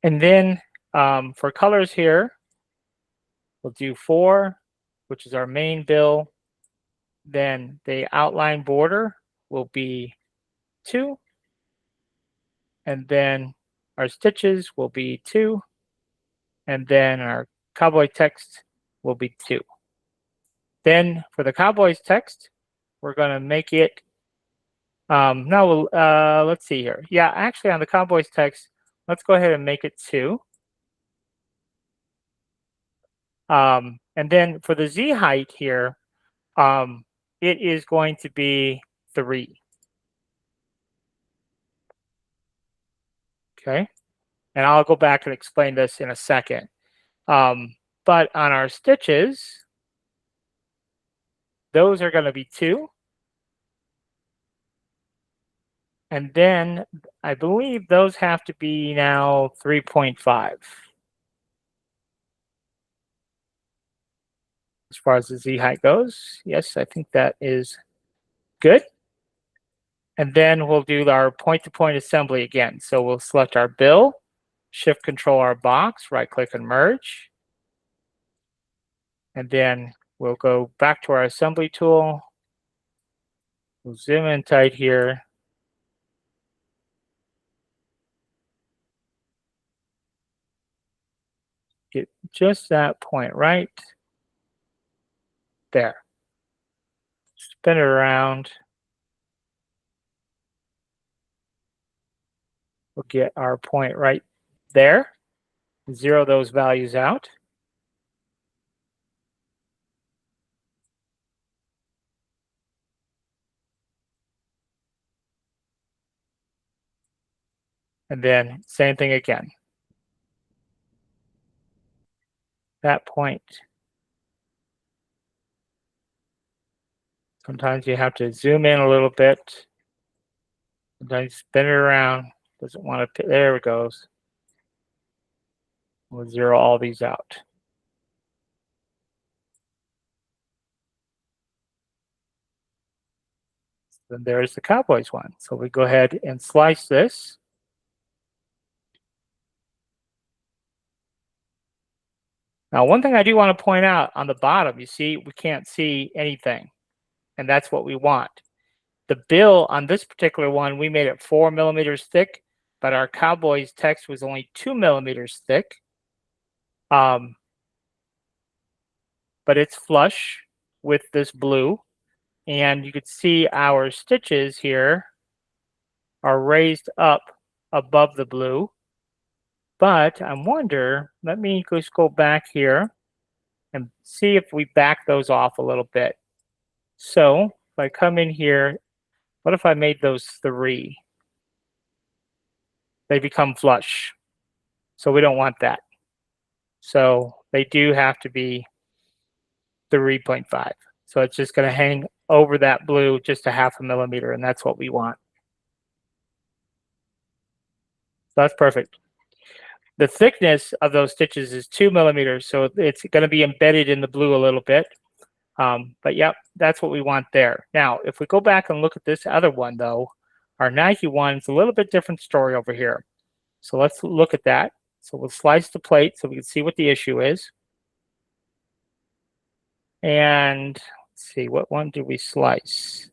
And then for colors here, we'll do 4, which is our main bill. Then the outline border will be 2. And then our stitches will be 2. And then our Cowboy text will be 2. Then for the Cowboys text, we're going to make it, let's see here. Yeah, actually on the Cowboys text, let's go ahead and make it 2. And then for the Z height here, it is going to be 3. Okay. And I'll go back and explain this in a second. But on our stitches, those are going to be 2. And then I believe those have to be now 3.5. As far as the Z height goes, yes, I think that is good. And then we'll do our point-to-point assembly again. So we'll select our bill, Shift-Control our box, right-click and merge. And then we'll go back to our assembly tool. We'll zoom in tight here. Get just that point right there. Spin it around. We'll get our point right there. Zero those values out. And then same thing again. That point. Sometimes you have to zoom in a little bit. Sometimes spin it around. Doesn't want to, there it goes. We'll zero all these out. Then there's the Cowboys one. So we go ahead and slice this. Now, one thing I do want to point out on the bottom, you see, we can't see anything. And that's what we want. The bill on this particular one, we made it 4 millimeters thick, but our Cowboys text was only 2 millimeters thick. But it's flush with this blue. And you can see our stitches here are raised up above the blue. But I wonder, let me just go back here and see if we back those off a little bit. So if I come in here, what if I made those 3? They become flush. So we don't want that. So they do have to be 3.5. So it's just going to hang over that blue just a 0.5 millimeter, and that's what we want. So that's perfect. The thickness of those stitches is 2 millimeters, so it's going to be embedded in the blue a little bit. But yep, that's what we want there. Now, if we go back and look at this other one, though, our Nike one is a little bit different story over here. So let's look at that. So we'll slice the plate so we can see what the issue is. And let's see, what one did we slice?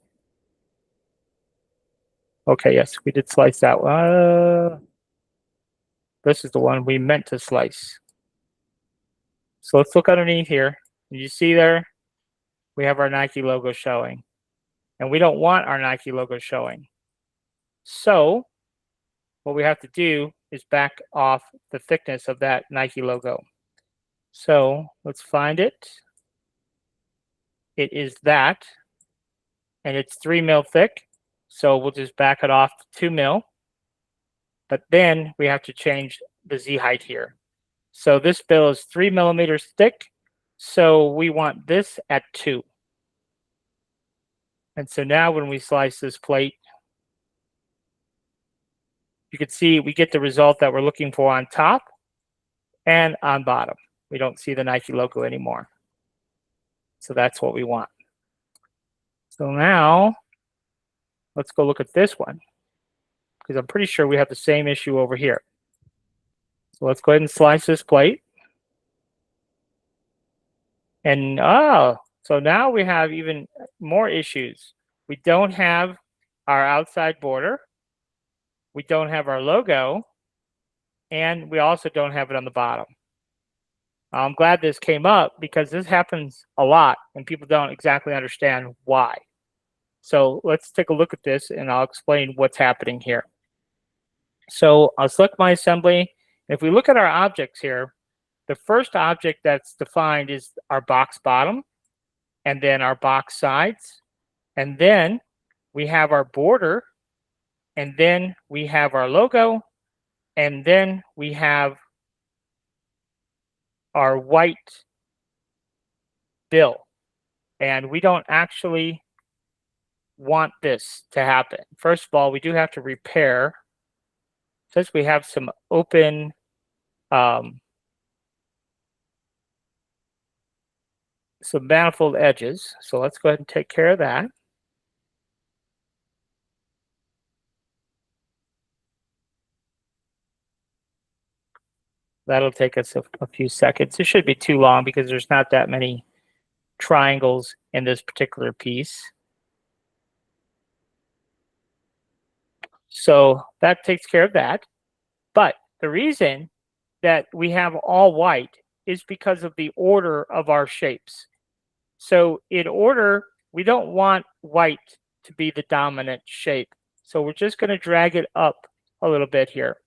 Okay, yes, we did slice that one. This is the one we meant to slice. So let's look underneath here. You see there, we have our Nike logo showing. And we don't want our Nike logo showing. So what we have to do is back off the thickness of that Nike logo. So let's find it. It is that, and it's 3 mil thick. So we'll just back it off to 2 mil. But then we have to change the Z height here. So this bill is 3 millimeters thick. So we want this at 2. And so now when we slice this plate, you can see we get the result that we're looking for on top and on bottom. We don't see the Nike logo anymore. So that's what we want. So now let's go look at this one, because I'm pretty sure we have the same issue over here. So let's go ahead and slice this plate. And so now we have even more issues. We don't have our outside border. We don't have our logo. And we also don't have it on the bottom. I'm glad this came up because this happens a lot and people don't exactly understand why. So let's take a look at this and I'll explain what's happening here. So I'll select my assembly. If we look at our objects here, the first object that's defined is our box bottom, and then our box sides, and then we have our border, and then we have our logo, and then we have our white bill. And we don't actually want this to happen. First of all, we do have to repair. Since we have some open some manifold edges. So let's go ahead and take care of that. That'll take us a few seconds. It shouldn't be too long because there's not that many triangles in this particular piece. So that takes care of that. But the reason that we have all white is because of the order of our shapes. So in order, we don't want white to be the dominant shape. So we're just going to drag it up a little bit here.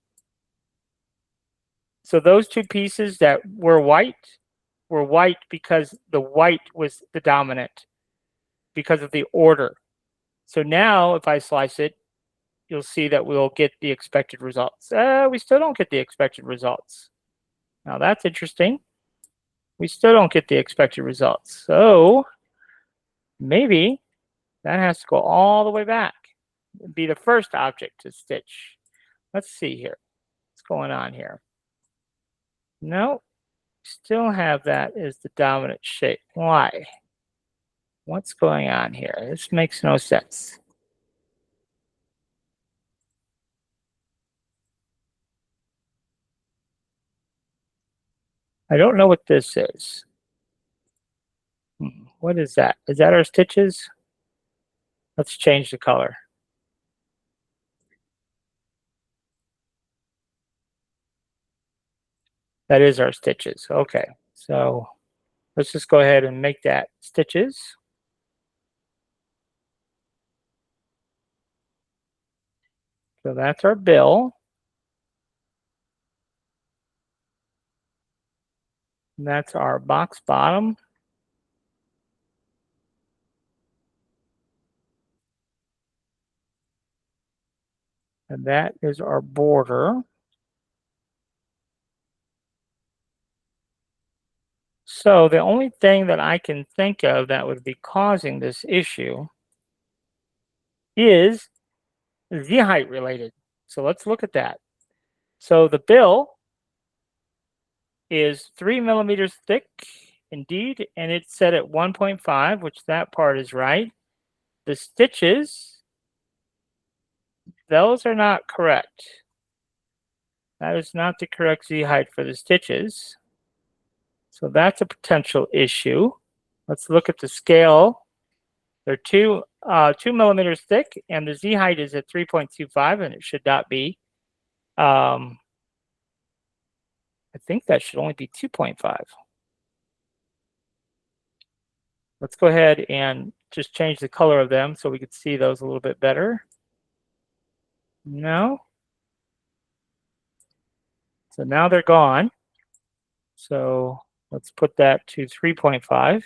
So those two pieces that were white because the white was the dominant because of the order. So now if I slice it, you'll see that we'll get the expected results. We still don't get the expected results. Now that's interesting. We still don't get the expected results. So maybe that has to go all the way back. It'd be the first object to stitch. Let's see here. What's going on here? No, still have that as the dominant shape. Why? What's going on here? This makes no sense. I don't know what this is. What is that? Is that our stitches? Let's change the color. That is our stitches. Okay, so let's just go ahead and make that stitches. So that's our bill. And that's our box bottom. And that is our border. So the only thing that I can think of that would be causing this issue is Z height related. So let's look at that. So the bill is 3 millimeters thick, indeed, and it's set at 1.5, which that part is right. The stitches, those are not correct. That is not the correct Z height for the stitches. So that's a potential issue. Let's look at the scale. They're 2 millimeters thick, and the Z height is at 3.25, and it should not be. I think that should only be 2.5. Let's go ahead and just change the color of them so we can see those a little bit better. No. So now they're gone. So let's put that to 3.5.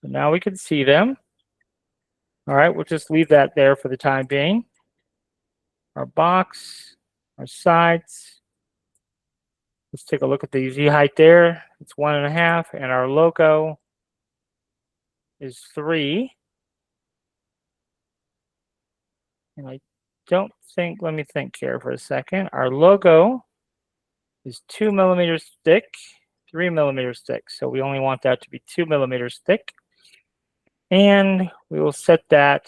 So now we can see them. All right, we'll just leave that there for the time being. Our box, our sides. Let's take a look at the Z height there. It's 1.5, and our logo is 3. And I don't think, let me think here for a second. Our logo is 2 millimeters thick, 3 millimeters thick. So we only want that to be 2 millimeters thick. And we will set that.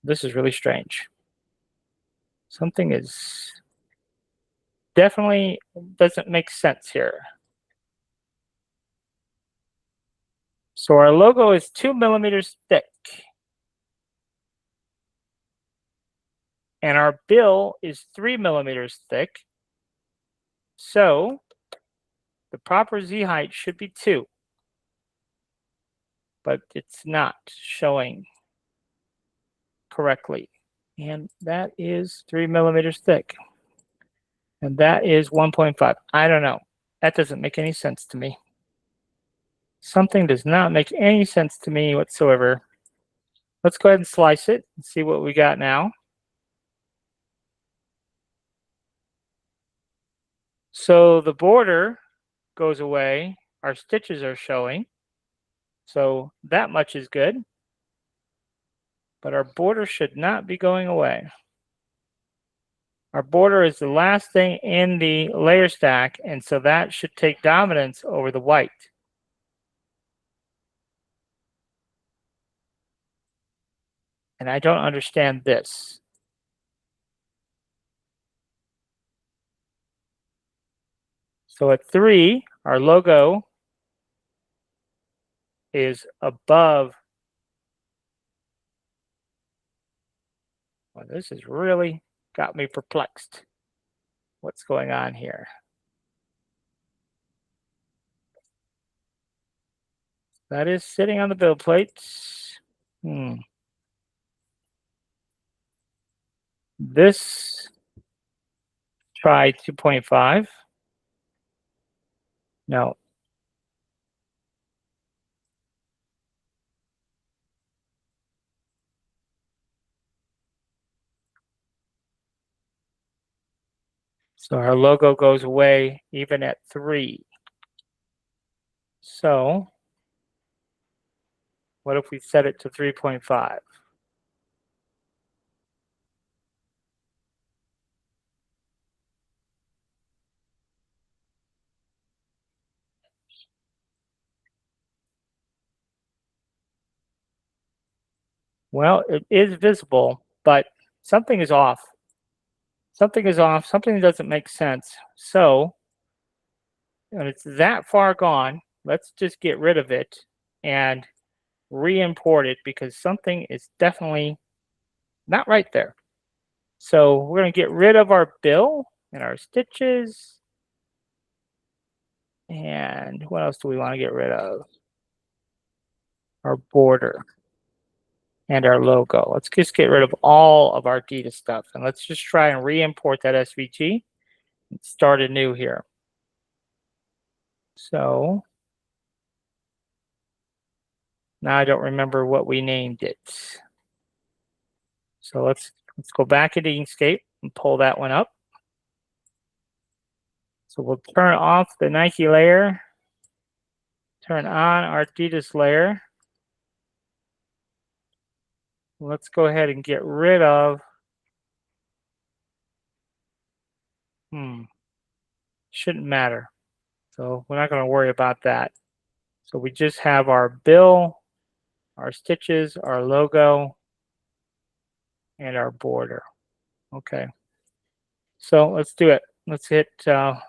This is really strange. Something is definitely doesn't make sense here. So our logo is 2 millimeters thick. And our bill is 3 millimeters thick. So the proper Z height should be 2. But it's not showing correctly. And that is 3 millimeters thick. And that is 1.5. I don't know. That doesn't make any sense to me. Something does not make any sense to me whatsoever. Let's go ahead and slice it and see what we got now. So the border goes away. Our stitches are showing. So that much is good. But our border should not be going away. Our border is the last thing in the layer stack, and so that should take dominance over the white. And I don't understand this. So at 3, our logo is above. Well, this has really got me perplexed. What's going on here? That is sitting on the build plates. This, try 2.5. No. So our logo goes away even at 3. So what if we set it to 3.5? Well, it is visible, but something is off. Something is off. Something doesn't make sense. So when it's that far gone, let's just get rid of it and re-import it because something is definitely not right there. So we're going to get rid of our bill and our stitches. And what else do we want to get rid of? Our border and our logo. Let's just get rid of all of our Adidas stuff. And let's just try and re-import that SVG and start anew here. So now I don't remember what we named it. So let's go back into Inkscape and pull that one up. So we'll turn off the Nike layer, turn on our Adidas layer. Let's go ahead and get rid of, shouldn't matter. So we're not going to worry about that. So we just have our bill, our stitches, our logo, and our border. Okay. So let's do it. Let's hit File,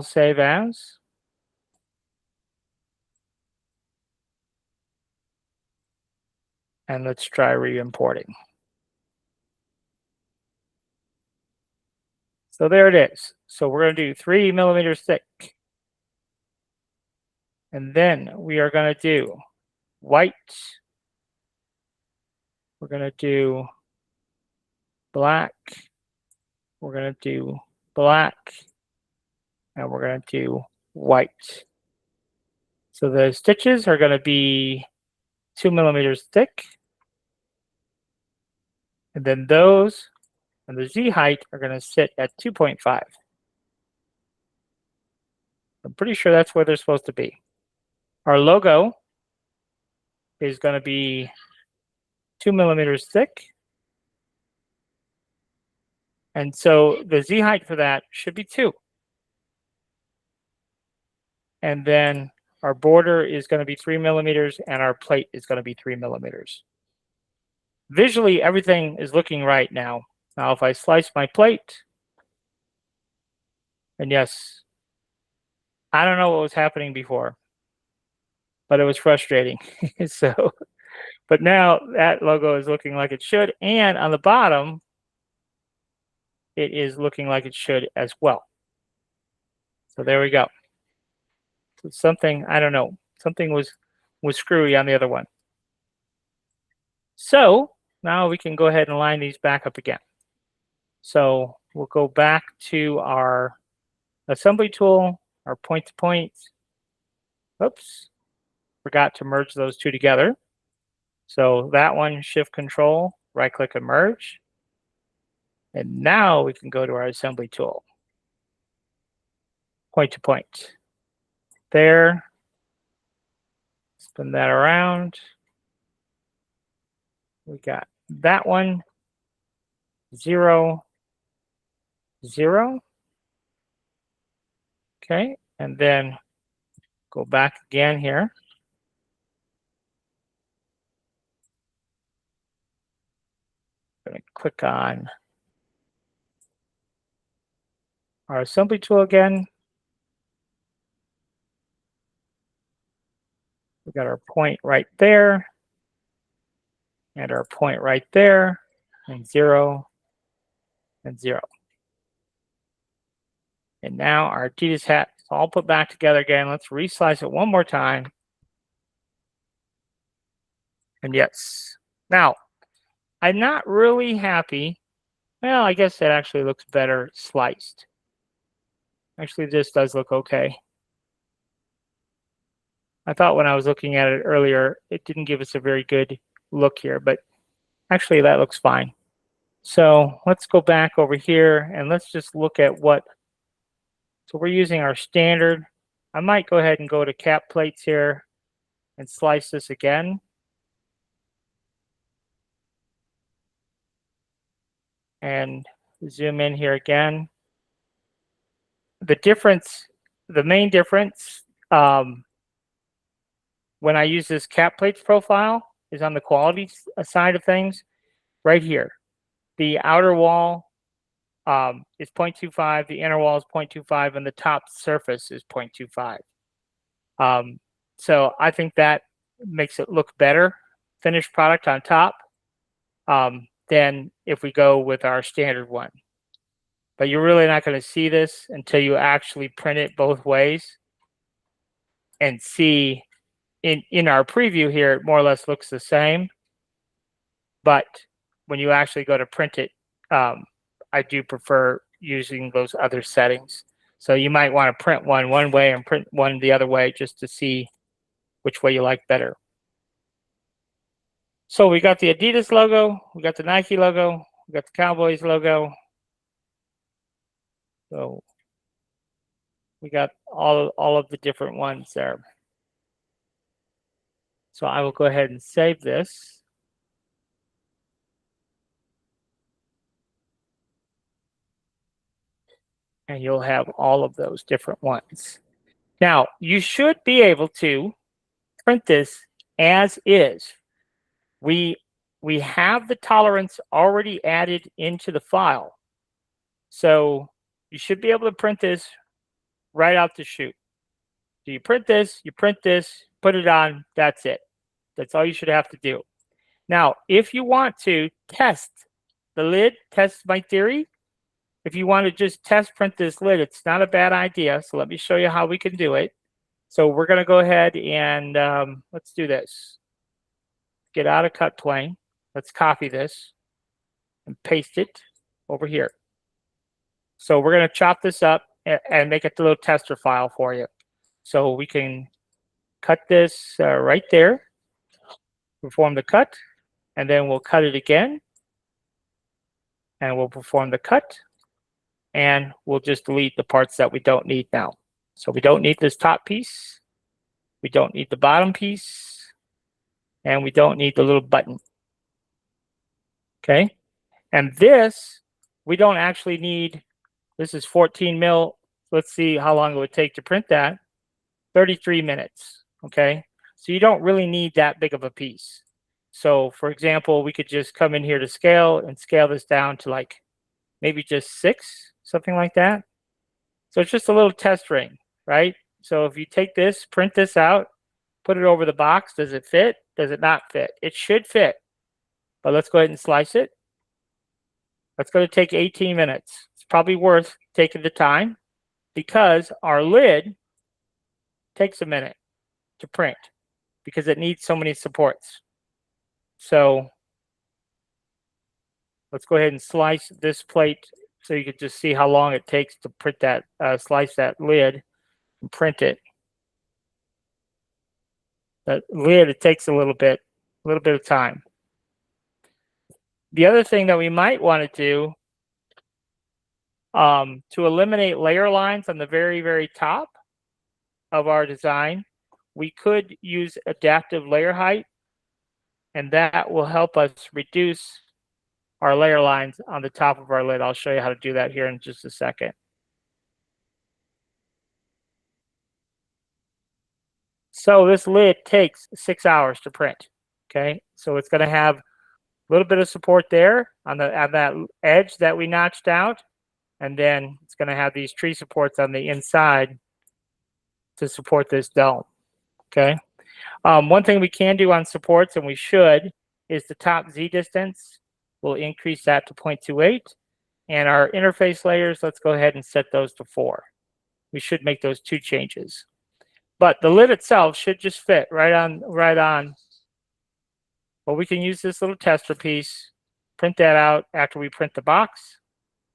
Save As. And let's try re-importing. So there it is. So we're going to do 3 millimeters thick. And then we are going to do white We're going to do black. We're going to do black. And we're going to do white. So the stitches are going to be 2 millimeters thick. And then those and the Z height are going to sit at 2.5. I'm pretty sure that's where they're supposed to be. Our logo is going to be 2 millimeters thick. And so the Z height for that should be 2. And then our border is going to be 3 millimeters and our plate is going to be 3 millimeters. Visually, everything is looking right now. Now, if I slice my plate, and yes, I don't know what was happening before, but it was frustrating. So, but now that logo is looking like it should. And on the bottom, it is looking like it should as well. So there we go. So something, I don't know, something was screwy on the other one. So now we can go ahead and line these back up again. So we'll go back to our assembly tool, our point-to-point. Oops, forgot to merge those two together. So that one, Shift-Control, right-click and merge. And now we can go to our assembly tool. Point-to-point. There. Spin that around. We got that one, 0, 0. Okay, and then go back again here. I'm going to click on our assembly tool again. We got our point right there, and our point right there, and 0, and 0. And now our Adidas hat is all put back together again. Let's reslice it one more time. And yes. Now, I'm not really happy. Well, I guess it actually looks better sliced. Actually, this does look okay. I thought when I was looking at it earlier, it didn't give us a very good look here, but actually that looks fine. So let's go back over here and let's just look at what. So we're using our standard. I might go ahead and go to cap plates here and slice this again. And zoom in here again. The difference, the main difference when I use this cap plates profile is on the quality side of things right here. The outer wall is 0.25, the inner wall is 0.25, and the top surface is 0.25. So I think that makes it look better, finished product on top, than if we go with our standard one. But you're really not going to see this until you actually print it both ways and see in our preview here, it more or less looks the same. But when you actually go to print it, I do prefer using those other settings. So you might want to print one way and print one the other way just to see which way you like better. So we got the Adidas logo, we got the Nike logo, we got the Cowboys logo. So we got all of the different ones there. So I will go ahead and save this. And you'll have all of those different ones. Now, you should be able to print this as is. We have the tolerance already added into the file. So you should be able to print this right out the chute. So you print this, put it on, that's it. That's all you should have to do. Now, if you want to test the lid, test my theory, if you want to just test print this lid, it's not a bad idea. So let me show you how we can do it. So we're going to go ahead and let's do this. Get out of cut plane. let's copy this and paste it over here. So we're going to chop this up and make it a little tester file for you. So we can cut this right there, perform the cut, and then we'll cut it again. And we'll perform the cut, and we'll just delete the parts that we don't need now. So we don't need this top piece, we don't need the bottom piece, and we don't need the little button. Okay, and this, we don't actually need, this is 14 mil. Let's see how long it would take to print that. 33 minutes, okay? So you don't really need that big of a piece. So for example, we could just come in here to scale and scale this down to like maybe just 6, something like that. So it's just a little test ring, right? So if you take this, print this out, put it over the box, does it fit? Does it not fit? It should fit, but let's go ahead and slice it. That's going to take 18 minutes. It's probably worth taking the time because our lid takes a minute to print because it needs so many supports. So let's go ahead and slice this plate so you can just see how long it takes to print that, slice that lid and print it. That lid, it takes a little bit of time. The other thing that we might want to do to eliminate layer lines on the very, very top of our design, we could use adaptive layer height, and that will help us reduce our layer lines on the top of our lid. I'll show you how to do that here in just a second. So this lid takes 6 hours to print, okay? So it's gonna have a little bit of support there on that edge that we notched out, and then it's gonna have these tree supports on the inside to support this dome, okay? One thing we can do on supports, and we should, is the top Z distance. We'll increase that to 0.28. And our interface layers, let's go ahead and set those to 4. We should make those 2 changes. But the lid itself should just fit right on. But we can use this little tester piece, print that out after we print the box,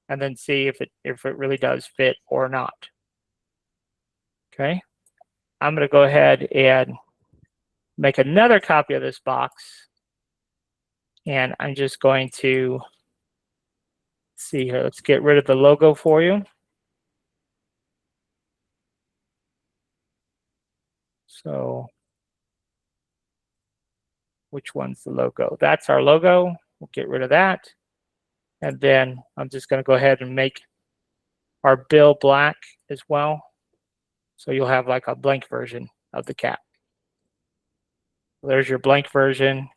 and then see if it really does fit or not. Okay, I'm going to go ahead and make another copy of this box, and I'm just going to see here. Let's get rid of the logo for you. So which one's the logo? That's our logo. We'll get rid of that. And then I'm just going to go ahead and make our bill black as well. So you'll have like a blank version of the cap. There's your blank version.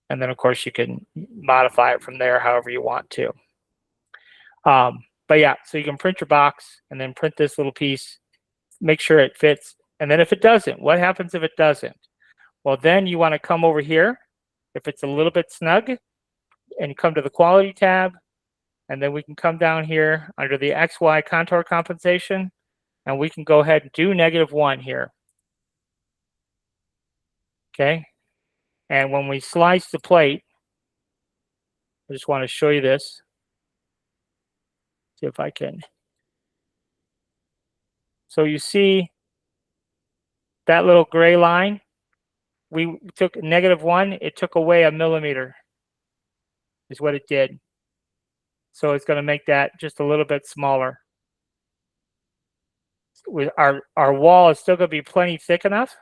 And then, of course, you can modify it from there however you want to. But yeah, so you can print your box and then print this little piece, make sure it fits. And then if it doesn't, what happens if it doesn't? Well, then you want to come over here, if it's a little bit snug, and come to the quality tab. And then we can come down here under the XY contour compensation, and we can go ahead and do -1 here. Okay. And when we slice the plate, I just want to show you this. See if I can. So you see that little gray line? We took -1, it took away 1 millimeter is what it did. So it's going to make that just a little bit smaller. Our wall is still going to be plenty thick enough,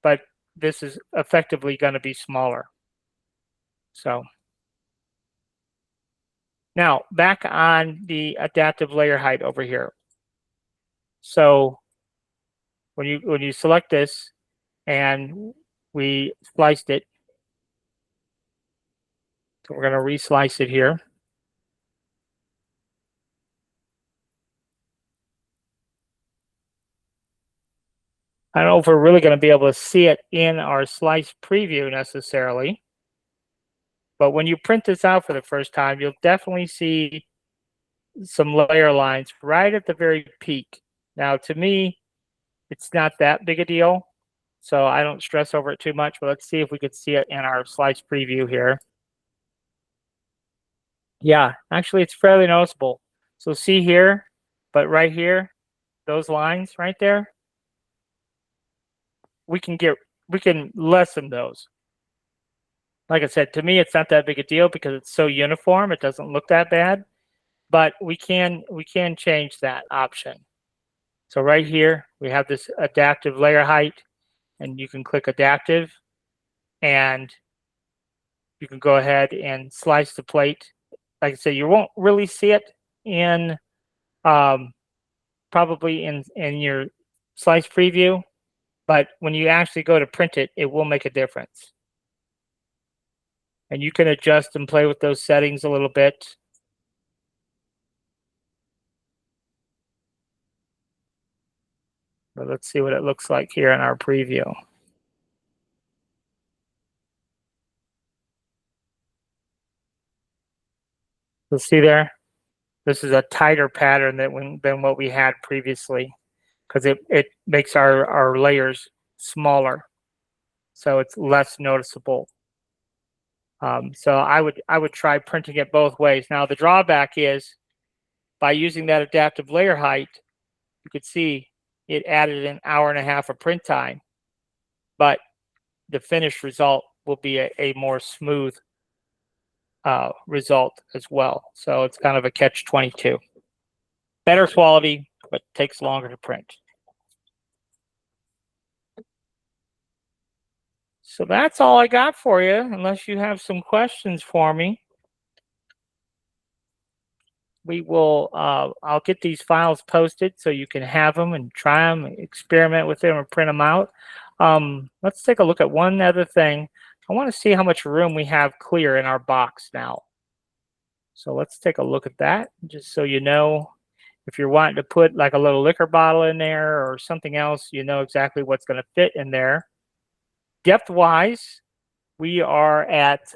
but this is effectively going to be smaller. So now back on the adaptive layer height over here. So when you select this and we sliced it, so we're going to reslice it here. I don't know if we're really going to be able to see it in our slice preview necessarily, but when you print this out for the first time, you'll definitely see some layer lines right at the very peak. Now, to me, it's not that big a deal, so I don't stress over it too much, but let's see if we could see it in our slice preview here. Yeah, actually it's fairly noticeable. So see here, but right here, those lines right there, we can lessen those. Like I said, to me, it's not that big a deal because it's so uniform. It doesn't look that bad, but we can change that option. So right here, we have this adaptive layer height, and you can click adaptive, and you can go ahead and slice the plate. Like I said, you won't really see it in probably in your slice preview, but when you actually go to print it, it will make a difference. And you can adjust and play with those settings a little bit. But let's see what it looks like here in our preview. You'll see there, this is a tighter pattern than what we had previously, because it makes our layers smaller, so it's less noticeable. So I would try printing it both ways. Now the drawback is, by using that adaptive layer height, you could see it added an hour and a half of print time, but the finished result will be a more smooth result as well. So it's kind of a catch-22. Better quality, but takes longer to print. So that's all I got for you, unless you have some questions for me. We will, I'll get these files posted so you can have them and try them, experiment with them, and print them out. Let's take a look at one other thing. I want to see how much room we have clear in our box now. So let's take a look at that, just so you know, if you're wanting to put like a little liquor bottle in there or something else, you know exactly what's going to fit in there. Depth-wise, we are at,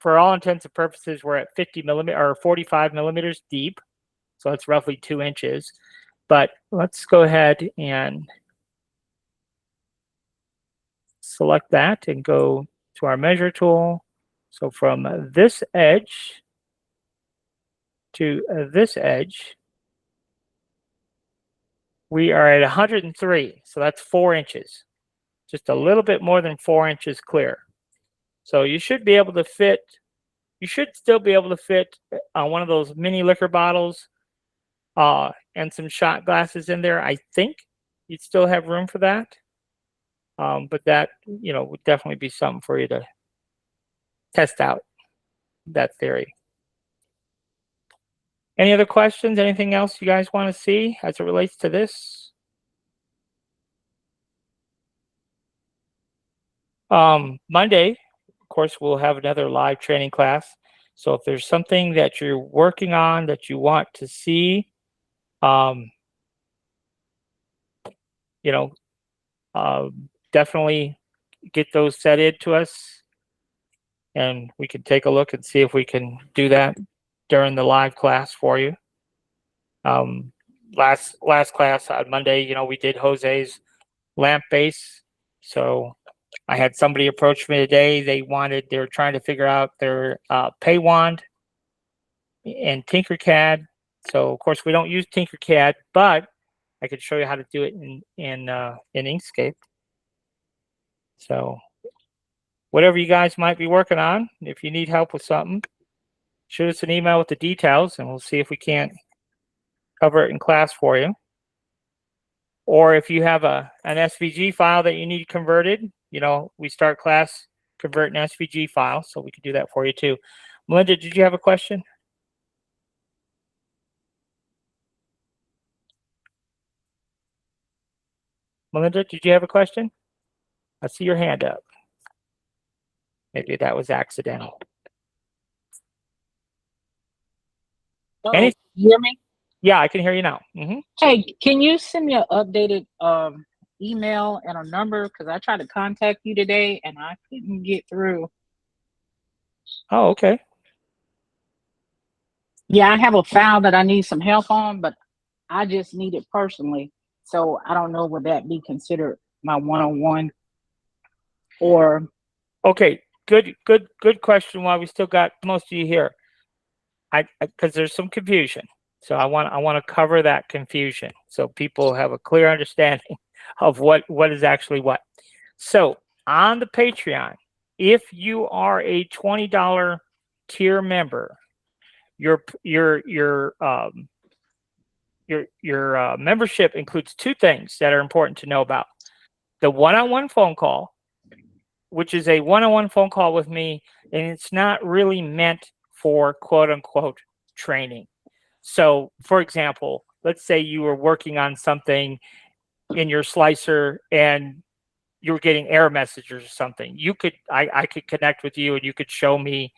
for all intents and purposes, we're at 50 millimeter or 45 millimeters deep. So that's roughly 2 inches. But let's go ahead and select that and go to our measure tool. So from this edge to this edge, we are at 103. So that's 4 inches, just a little bit more than 4 inches clear. So you should be able to fit, you should still be able to fit one of those mini liquor bottles and some shot glasses in there. I think you'd still have room for that. But that, you know, would definitely be something for you to test out, that theory. Any other questions? Anything else you guys want to see as it relates to this? Monday, of course, we'll have another live training class. So if there's something that you're working on that you want to see, you know, definitely get those set in to us, and we can take a look and see if we can do that during the live class for you. Last class on Monday, you know, we did Jose's lamp base. So I had somebody approach me today. They were trying to figure out their Paywand and Tinkercad. So of course we don't use Tinkercad, but I could show you how to do it in Inkscape. So whatever you guys might be working on, if you need help with something, shoot us an email with the details, and we'll see if we can't cover it in class for you. Or if you have an SVG file that you need converted, you know, we start class convert an SVG file, so we could do that for you too. Melinda, did you have a question? Melinda, did you have a question? I see your hand up. Maybe that was accidental. You hear me? Yeah, I can hear you now. Hey, can you send me an updated email and a number? Because I tried to contact you today and I couldn't get through. Oh, okay. Yeah, I have a file that I need some help on, but I just need it personally. So I don't know, would that be considered my one-on-one, or Okay, good question. While we still got most of you here, because there's some confusion, so I want to cover that confusion so people have a clear understanding of what is actually what. So on the Patreon, if you are a $20 tier member, your membership includes two things that are important to know about: the one-on-one phone call, which is a one-on-one phone call with me, and it's not really meant for quote unquote training. So, for example, let's say you were working on something in your slicer and you were getting error messages or something. I could connect with you and you could show me,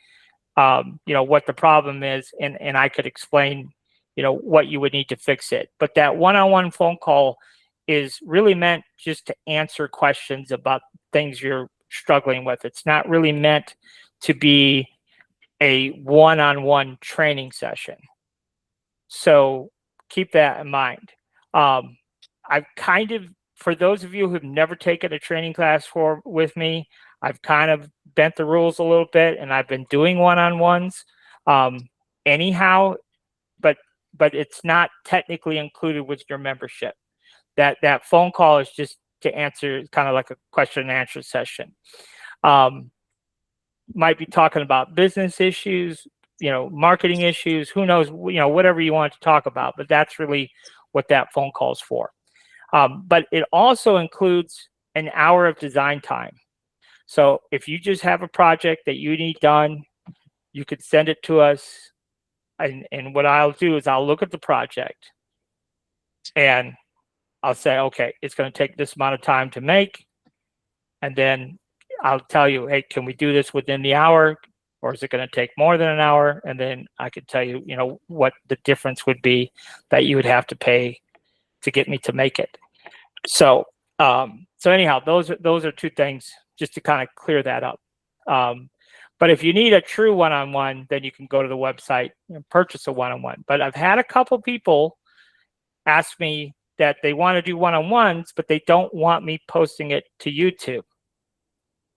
what the problem is, and I could explain, what you would need to fix it. But that one-on-one phone call is really meant just to answer questions about things you're struggling with. It's not really meant to be a one-on-one training session. So keep that in mind. I've kind of, for those of you who've never taken a training class with me, I've kind of bent the rules a little bit, and I've been doing one-on-ones anyhow, but it's not technically included with your membership. That phone call is just to answer, kind of like a question and answer session. Might be talking about business issues, marketing issues, who knows, whatever you want to talk about, but that's really what that phone call is for. But it also includes an hour of design time. So if you just have a project that you need done, you could send it to us. And what I'll do is I'll look at the project and I'll say, okay, it's going to take this amount of time to make. And then I'll tell you, hey, can we do this within the hour? Or is it going to take more than an hour? And then I could tell you, what the difference would be that you would have to pay to get me to make it. So anyhow, those are two things just to kind of clear that up. But if you need a true one-on-one, then you can go to the website and purchase a one-on-one. But I've had a couple people ask me that they want to do one-on-ones, but they don't want me posting it to YouTube.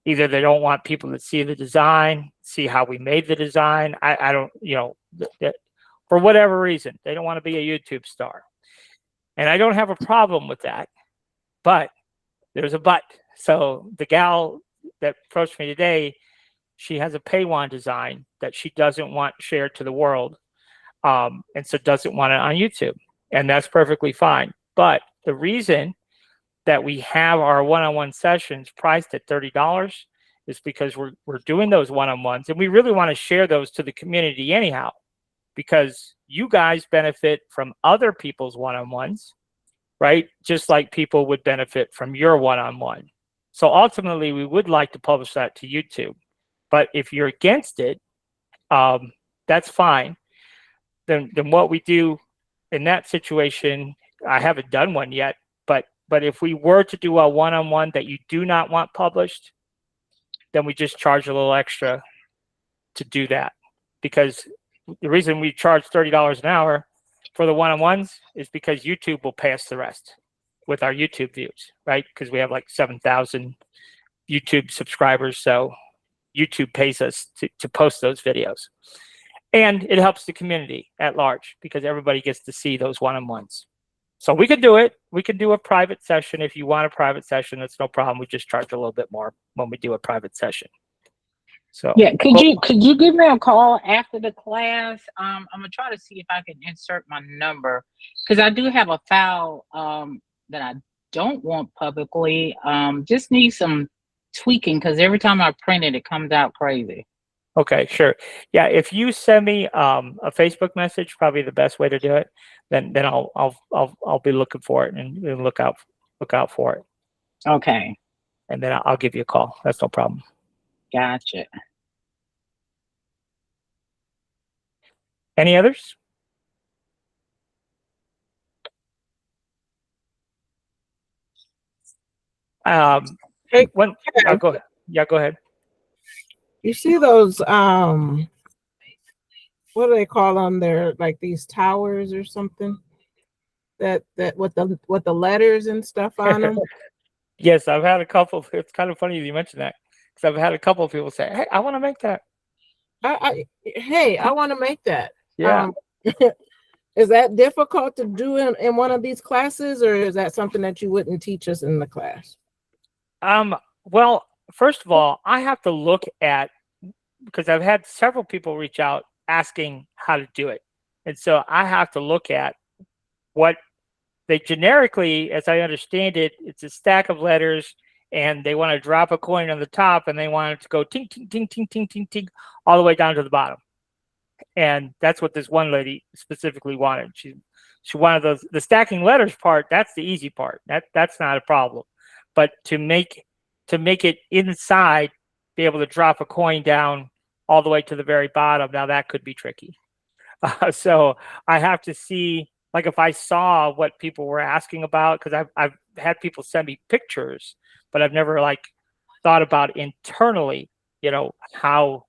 Either they don't want people to see the design, see how we made the design. I don't, for whatever reason, they don't want to be a YouTube star. And I don't have a problem with that, but there's a but. So the gal that approached me today, she has a Paywan design that she doesn't want shared to the world, and so doesn't want it on YouTube. And that's perfectly fine. But the reason that we have our one-on-one sessions priced at $30 is because we're doing those one-on-ones, and we really want to share those to the community anyhow, because you guys benefit from other people's one-on-ones, right? Just like people would benefit from your one-on-one. So ultimately, we would like to publish that to YouTube. But if you're against it, that's fine. Then what we do in that situation, I haven't done one yet, but if we were to do a one-on-one that you do not want published, then we just charge a little extra to do that. Because the reason we charge $30 an hour for the one-on-ones is because YouTube will pay us the rest with our YouTube views, right? Because we have like 7,000 YouTube subscribers. So YouTube pays us to post those videos. And it helps the community at large because everybody gets to see those one-on-ones. So we could do it. We could do a private session. If you want a private session, that's no problem. We just charge a little bit more when we do a private session. So yeah, could you give me a call after the class? I'm gonna try to see if I can insert my number, because I do have a file that I don't want publicly. Just need some tweaking because every time I print it, it comes out crazy. Okay, sure. Yeah, if you send me a Facebook message, probably the best way to do it. Then I'll be looking for it and look out for it. Okay, And then I'll give you a call. That's no problem. gotcha. Any others? Hey, go ahead. Yeah, go ahead. you see those what do they call them? They're like these towers or something that with the letters and stuff on them. Yes, I've had a couple. It's kind of funny you mentioned that because I've had a couple of people say, "Hey, I want to make that." Hey, I want to make that. Yeah. Is that difficult to do in one of these classes, or is that something that you wouldn't teach us in the class? Well, first of all, I have to look at because I've had several people reach out asking how to do it, and so I have to look at what they generically, as I understand it, it's a stack of letters, and they want to drop a coin on the top, and they want it to go ting ting ting ting ting ting ting all the way down to the bottom. And that's what this one lady specifically wanted. She wanted the stacking letters part. That's the easy part. That's not a problem. But to make it inside, be able to drop a coin down all the way to the very bottom. Now that could be tricky. So I have to see, like, if I saw what people were asking about, because I've had people send me pictures, but I've never like thought about internally, how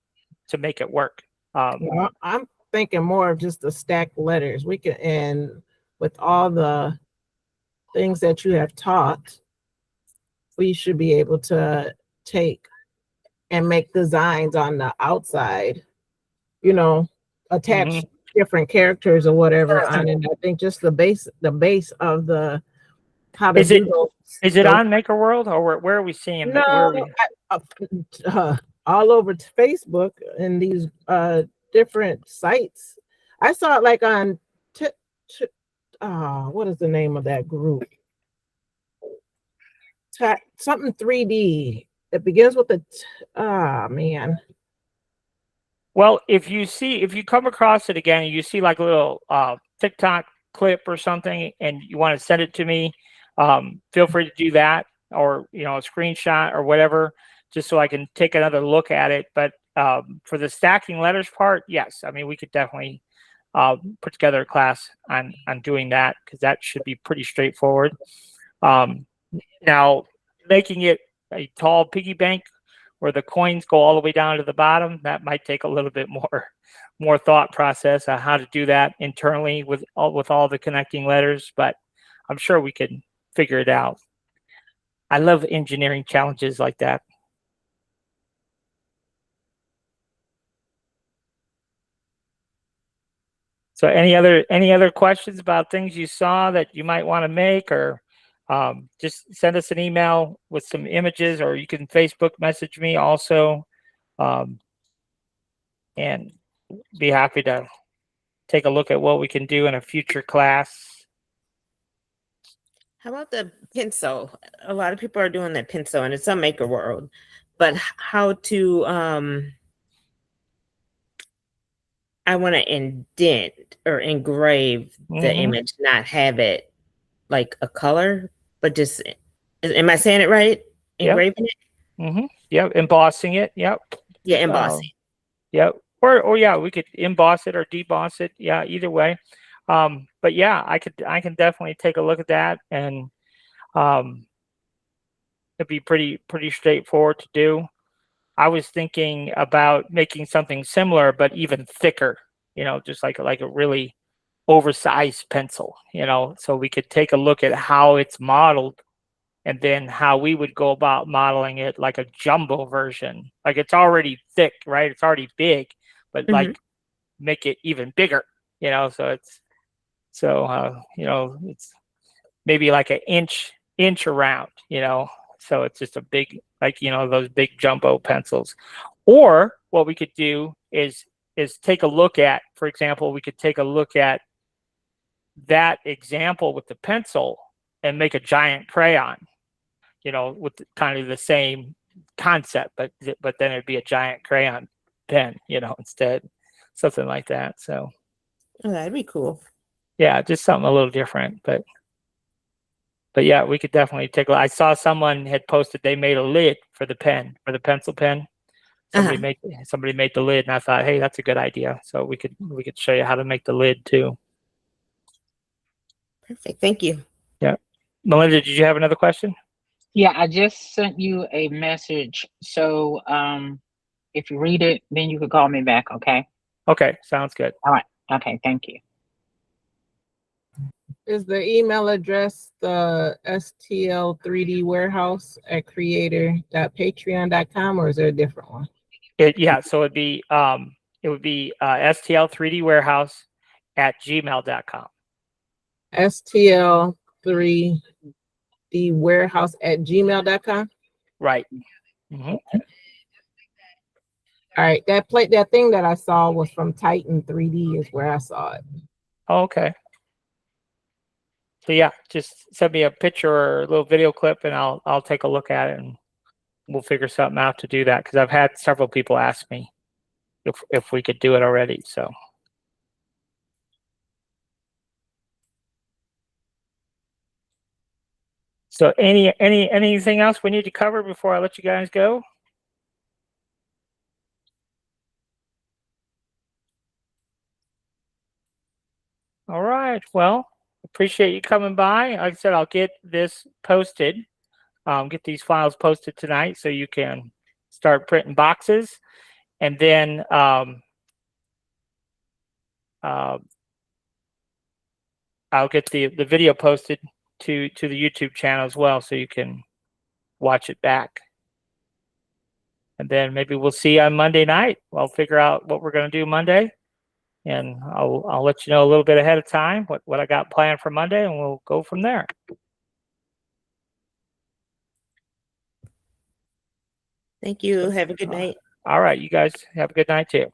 to make it work. Well, I'm thinking more of just the stacked letters. We can, and with all the things that you have taught, we should be able to take and make designs on the outside, attach different characters or whatever on it. I think just the base of the how to Is do it those. is it on Maker World, or where are we seeing that? Where are we? All over Facebook and these different sites. I saw it like on what is the name of that group? Something 3D. It begins with a man. Well, if you come across it again, and you see like a little TikTok clip or something, and you want to send it to me, feel free to do that, or a screenshot or whatever, just so I can take another look at it. But for the stacking letters part, yes, I mean we could definitely put together a class on doing that, because that should be pretty straightforward. Now, making it a tall piggy bank where the coins go all the way down to the bottom, that might take a little bit more thought process on how to do that internally with all the connecting letters, but I'm sure we can figure it out. I love engineering challenges like that. So any other questions about things you saw that you might want to make, or just send us an email with some images, or you can Facebook message me also, and be happy to take a look at what we can do in a future class. How about the pencil? A lot of people are doing that pencil, and it's on Maker World. But how to I want to indent or engrave the image, not have it like a color, but just, am I saying it right? Engraving it? Yep, embossing it. Yep. Yeah, embossing. Yep. Or yeah, we could emboss it or deboss it. Yeah, either way. But yeah, I can definitely take a look at that, and it'd be pretty straightforward to do. I was thinking about making something similar, but even thicker, just like a really oversized pencil, so we could take a look at how it's modeled, and then how we would go about modeling it like a jumbo version. Like it's already thick, right? It's already big, but like make it even bigger, so it's maybe like an inch around, so it's just a big, like, those big jumbo pencils. Or what we could do is take a look at, for example, we could take a look at that example with the pencil and make a giant crayon, with kind of the same concept, but then it'd be a giant crayon pen, instead, something like that. So that'd be cool. Yeah, just something a little different, but yeah, we could definitely take a look. I saw someone had posted they made a lid for the pen, for the pencil pen. Somebody made the lid, and I thought, hey, that's a good idea. So we could show you how to make the lid too. Perfect. Thank you. Yeah. Melinda, did you have another question? Yeah, I just sent you a message. So if you read it, then you could call me back, okay? Okay, sounds good. All right. Okay, thank you. Is the email address the STL3D warehouse at creator.patreon.com, or is there a different one? Yeah, so it would be STL3D warehouse at gmail.com. STL3D warehouse at gmail.com. Right. Mhm. All right, that thing that I saw was from Titan 3D is where I saw it. Oh, okay. So yeah, just send me a picture or a little video clip and I'll take a look at it and we'll figure something out to do that, because I've had several people ask me if we could do it already. So anything else we need to cover before I let you guys go? All right. Well, appreciate you coming by. Like I said, I'll get this posted, get these files posted tonight so you can start printing boxes. And then I'll get the video posted to the YouTube channel as well so you can watch it back. And then maybe we'll see you on Monday night. I'll figure out what we're going to do Monday. And I'll let you know a little bit ahead of time what I got planned for Monday, and we'll go from there. Thank you. Have a good night. All right, you guys have a good night too.